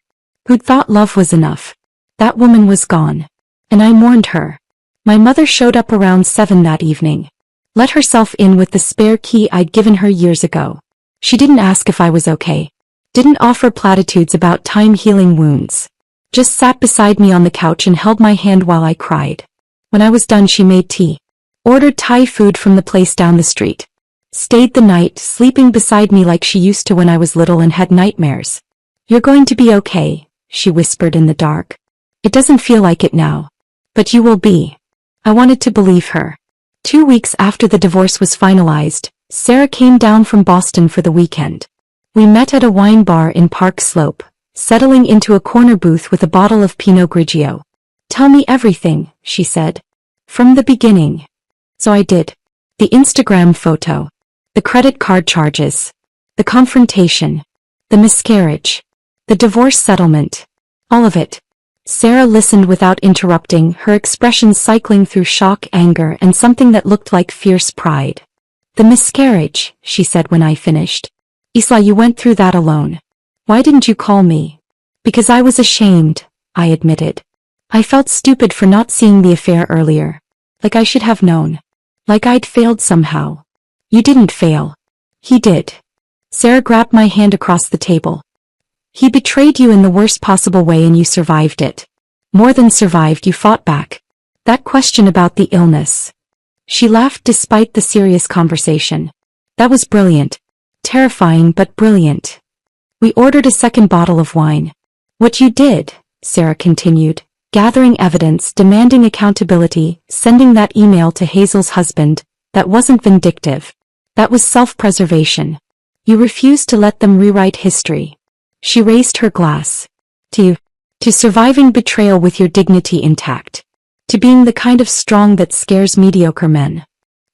Who'd thought love was enough. That woman was gone. And I mourned her. My mother showed up around 7 that evening. Let herself in with the spare key I'd given her years ago. She didn't ask if I was okay. Didn't offer platitudes about time healing wounds. Just sat beside me on the couch and held my hand while I cried. When I was done she made tea. Ordered Thai food from the place down the street. Stayed the night, sleeping beside me like she used to when I was little and had nightmares. You're going to be okay, she whispered in the dark. It doesn't feel like it now. But you will be. I wanted to believe her. 2 weeks after the divorce was finalized, Sarah came down from Boston for the weekend. We met at a wine bar in Park Slope, settling into a corner booth with a bottle of Pinot Grigio. Tell me everything, she said. From the beginning. So I did. The Instagram photo. The credit card charges. The confrontation. The miscarriage. The divorce settlement. All of it. Sarah listened without interrupting, her expressions cycling through shock, anger, and something that looked like fierce pride. The miscarriage, she said when I finished. Isla, you went through that alone. Why didn't you call me? Because I was ashamed, I admitted. I felt stupid for not seeing the affair earlier. Like I should have known. Like I'd failed somehow. You didn't fail. He did. Sarah grabbed my hand across the table. He betrayed you in the worst possible way and you survived it. More than survived, you fought back. That question about the illness. She laughed despite the serious conversation. That was brilliant. Terrifying but brilliant. We ordered a second bottle of wine. What you did, Sarah continued, gathering evidence, demanding accountability, sending that email to Hazel's husband, that wasn't vindictive. That was self-preservation. You refused to let them rewrite history. She raised her glass. To surviving betrayal with your dignity intact. To being the kind of strong that scares mediocre men.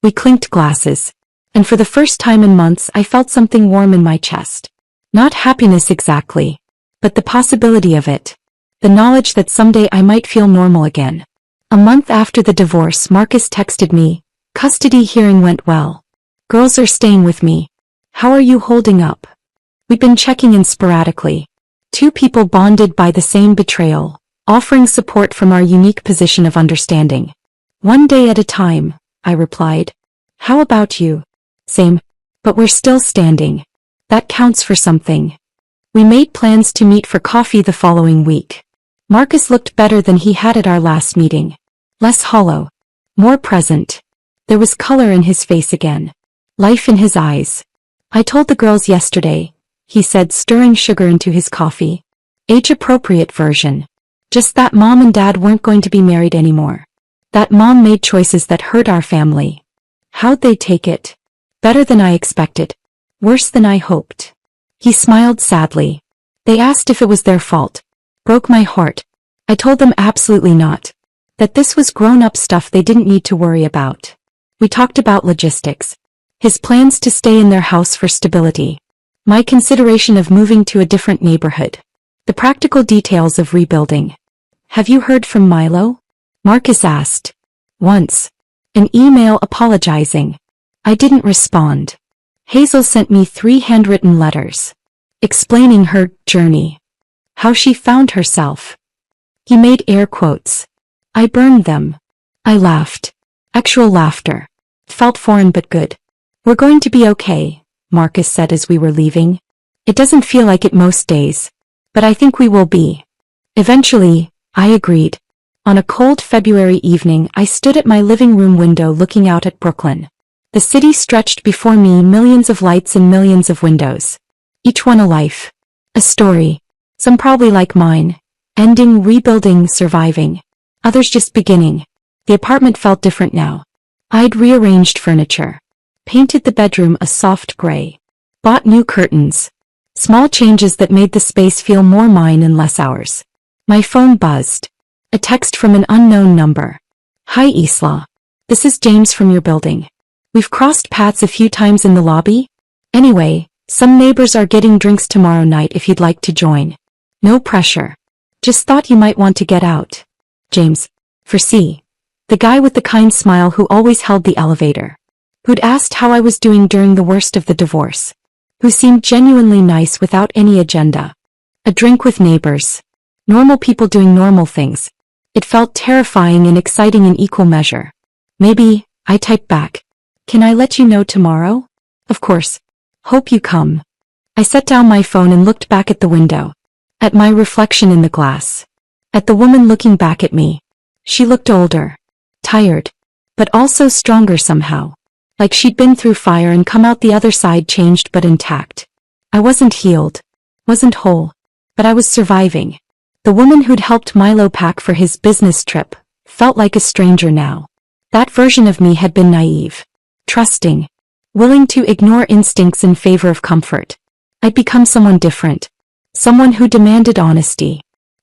We clinked glasses. And for the first time in months I felt something warm in my chest. Not happiness exactly, but the possibility of it. The knowledge that someday I might feel normal again. A month after the divorce, Marcus texted me, "Custody hearing went well. Girls are staying with me. How are you holding up?" We've been checking in sporadically. Two people bonded by the same betrayal, offering support from our unique position of understanding. "One day at a time," I replied. "How about you?" "Same. But we're still standing. That counts for something." We made plans to meet for coffee the following week. Marcus looked better than he had at our last meeting. Less hollow. More present. There was color in his face again. Life in his eyes. "I told the girls yesterday," he said, stirring sugar into his coffee. "Age-appropriate version. Just that Mom and Dad weren't going to be married anymore. That Mom made choices that hurt our family. How'd they take it? Better than I expected. Worse than I hoped." He smiled sadly. "They asked if it was their fault. Broke my heart. I told them absolutely not. That this was grown-up stuff they didn't need to worry about." We talked about logistics. His plans to stay in their house for stability. My consideration of moving to a different neighborhood. The practical details of rebuilding. "Have you heard from Milo?" Marcus asked. "Once. An email apologizing. I didn't respond. Hazel sent me 3 handwritten letters. Explaining her journey. How she found herself." He made air quotes. "I burned them." I laughed. Actual laughter. Felt foreign but good. "We're going to be okay," Marcus said as we were leaving. "It doesn't feel like it most days. But I think we will be." Eventually, I agreed. On a cold February evening I stood at my living room window looking out at Brooklyn. The city stretched before me, millions of lights and millions of windows. Each one a life. A story. Some probably like mine. Ending, rebuilding, surviving. Others just beginning. The apartment felt different now. I'd rearranged furniture. Painted the bedroom a soft gray. Bought new curtains. Small changes that made the space feel more mine and less ours. My phone buzzed. A text from an unknown number. "Hi Isla. This is James from your building. We've crossed paths a few times in the lobby. Anyway, some neighbors are getting drinks tomorrow night if you'd like to join. No pressure. Just thought you might want to get out. James." For C. The guy with the kind smile who always held the elevator. Who'd asked how I was doing during the worst of the divorce. Who seemed genuinely nice without any agenda. A drink with neighbors. Normal people doing normal things. It felt terrifying and exciting in equal measure. "Maybe," I typed back. "Can I let you know tomorrow?" "Of course. Hope you come." I set down my phone and looked back at the window. At my reflection in the glass. At the woman looking back at me. She looked older. Tired. But also stronger somehow. Like she'd been through fire and come out the other side changed but intact. I wasn't healed. Wasn't whole. But I was surviving. The woman who'd helped Milo pack for his business trip felt like a stranger now. That version of me had been naive. Trusting. Willing to ignore instincts in favor of comfort. I'd become someone different. Someone who demanded honesty.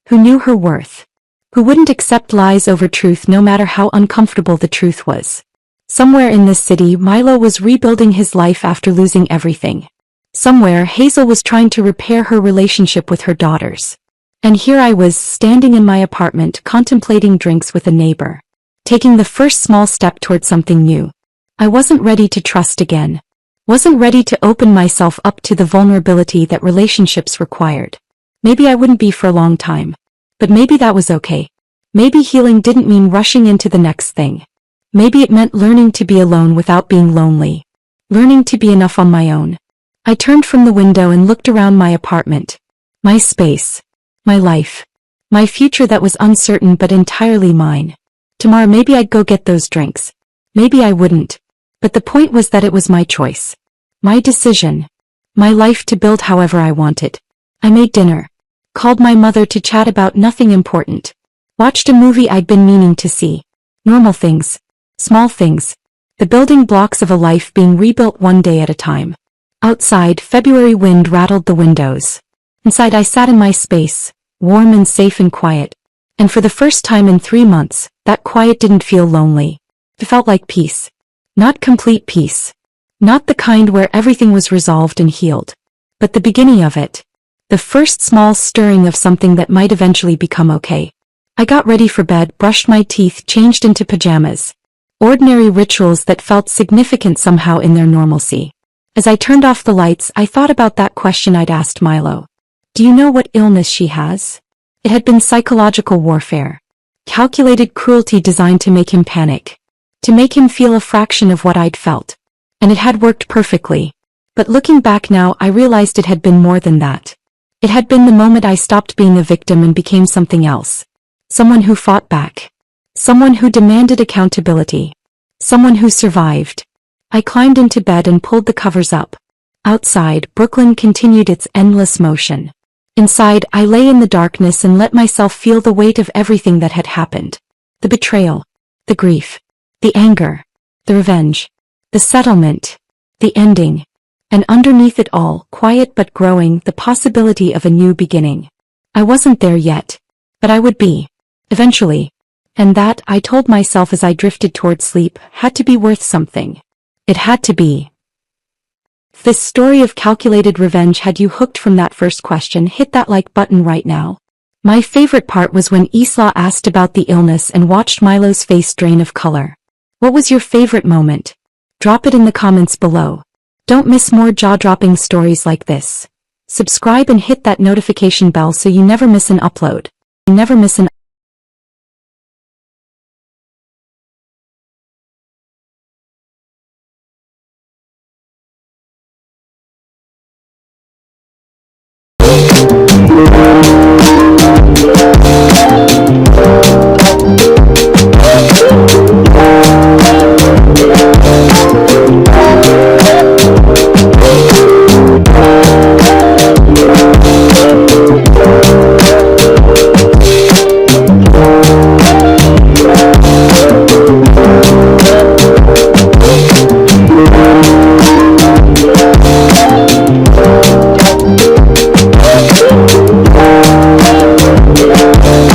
Who knew her worth. Who wouldn't accept lies over truth no matter how uncomfortable the truth was. Somewhere in this city, Milo was rebuilding his life after losing everything. Somewhere, Hazel was trying to repair her relationship with her daughters. And here I was, standing in my apartment, contemplating drinks with a neighbor. Taking the first small step toward something new. I wasn't ready to trust again. Wasn't ready to open myself up to the vulnerability that relationships required. Maybe I wouldn't be for a long time. But maybe that was okay. Maybe healing didn't mean rushing into the next thing. Maybe it meant learning to be alone without being lonely. Learning to be enough on my own. I turned from the window and looked around my apartment. My space. My life. My future that was uncertain but entirely mine. Tomorrow maybe I'd go get those drinks. Maybe I wouldn't. But the point was that it was my choice. My decision. My life to build however I wanted. I made dinner. Called my mother to chat about nothing important. Watched a movie I'd been meaning to see. Normal things. Small things. The building blocks of a life being rebuilt one day at a time. Outside, February wind rattled the windows. Inside I sat in my space, warm and safe and quiet. And for the first time in 3 months, that quiet didn't feel lonely. It felt like peace. Not complete peace. Not the kind where everything was resolved and healed. But the beginning of it. The first small stirring of something that might eventually become okay. I got ready for bed, brushed my teeth, changed into pajamas. Ordinary rituals that felt significant somehow in their normalcy. As I turned off the lights, I thought about that question I'd asked Milo. Do you know what illness she has? It had been psychological warfare. Calculated cruelty designed to make him panic. To make him feel a fraction of what I'd felt. And it had worked perfectly. But looking back now, I realized it had been more than that. It had been the moment I stopped being a victim and became something else. Someone who fought back. Someone who demanded accountability. Someone who survived. I climbed into bed and pulled the covers up. Outside, Brooklyn continued its endless motion. Inside, I lay in the darkness and let myself feel the weight of everything that had happened. The betrayal. The grief. The anger. The revenge. The settlement. The ending. And underneath it all, quiet but growing, the possibility of a new beginning. I wasn't there yet. But I would be. Eventually. And that, I told myself as I drifted toward sleep, had to be worth something. It had to be. If this story of calculated revenge had you hooked from that first question, hit that like button right now. My favorite part was when Isla asked about the illness and watched Milo's face drain of color. What was your favorite moment? Drop it in the comments below. Don't miss more jaw-dropping stories like this. Subscribe and hit that notification bell so you never miss an upload.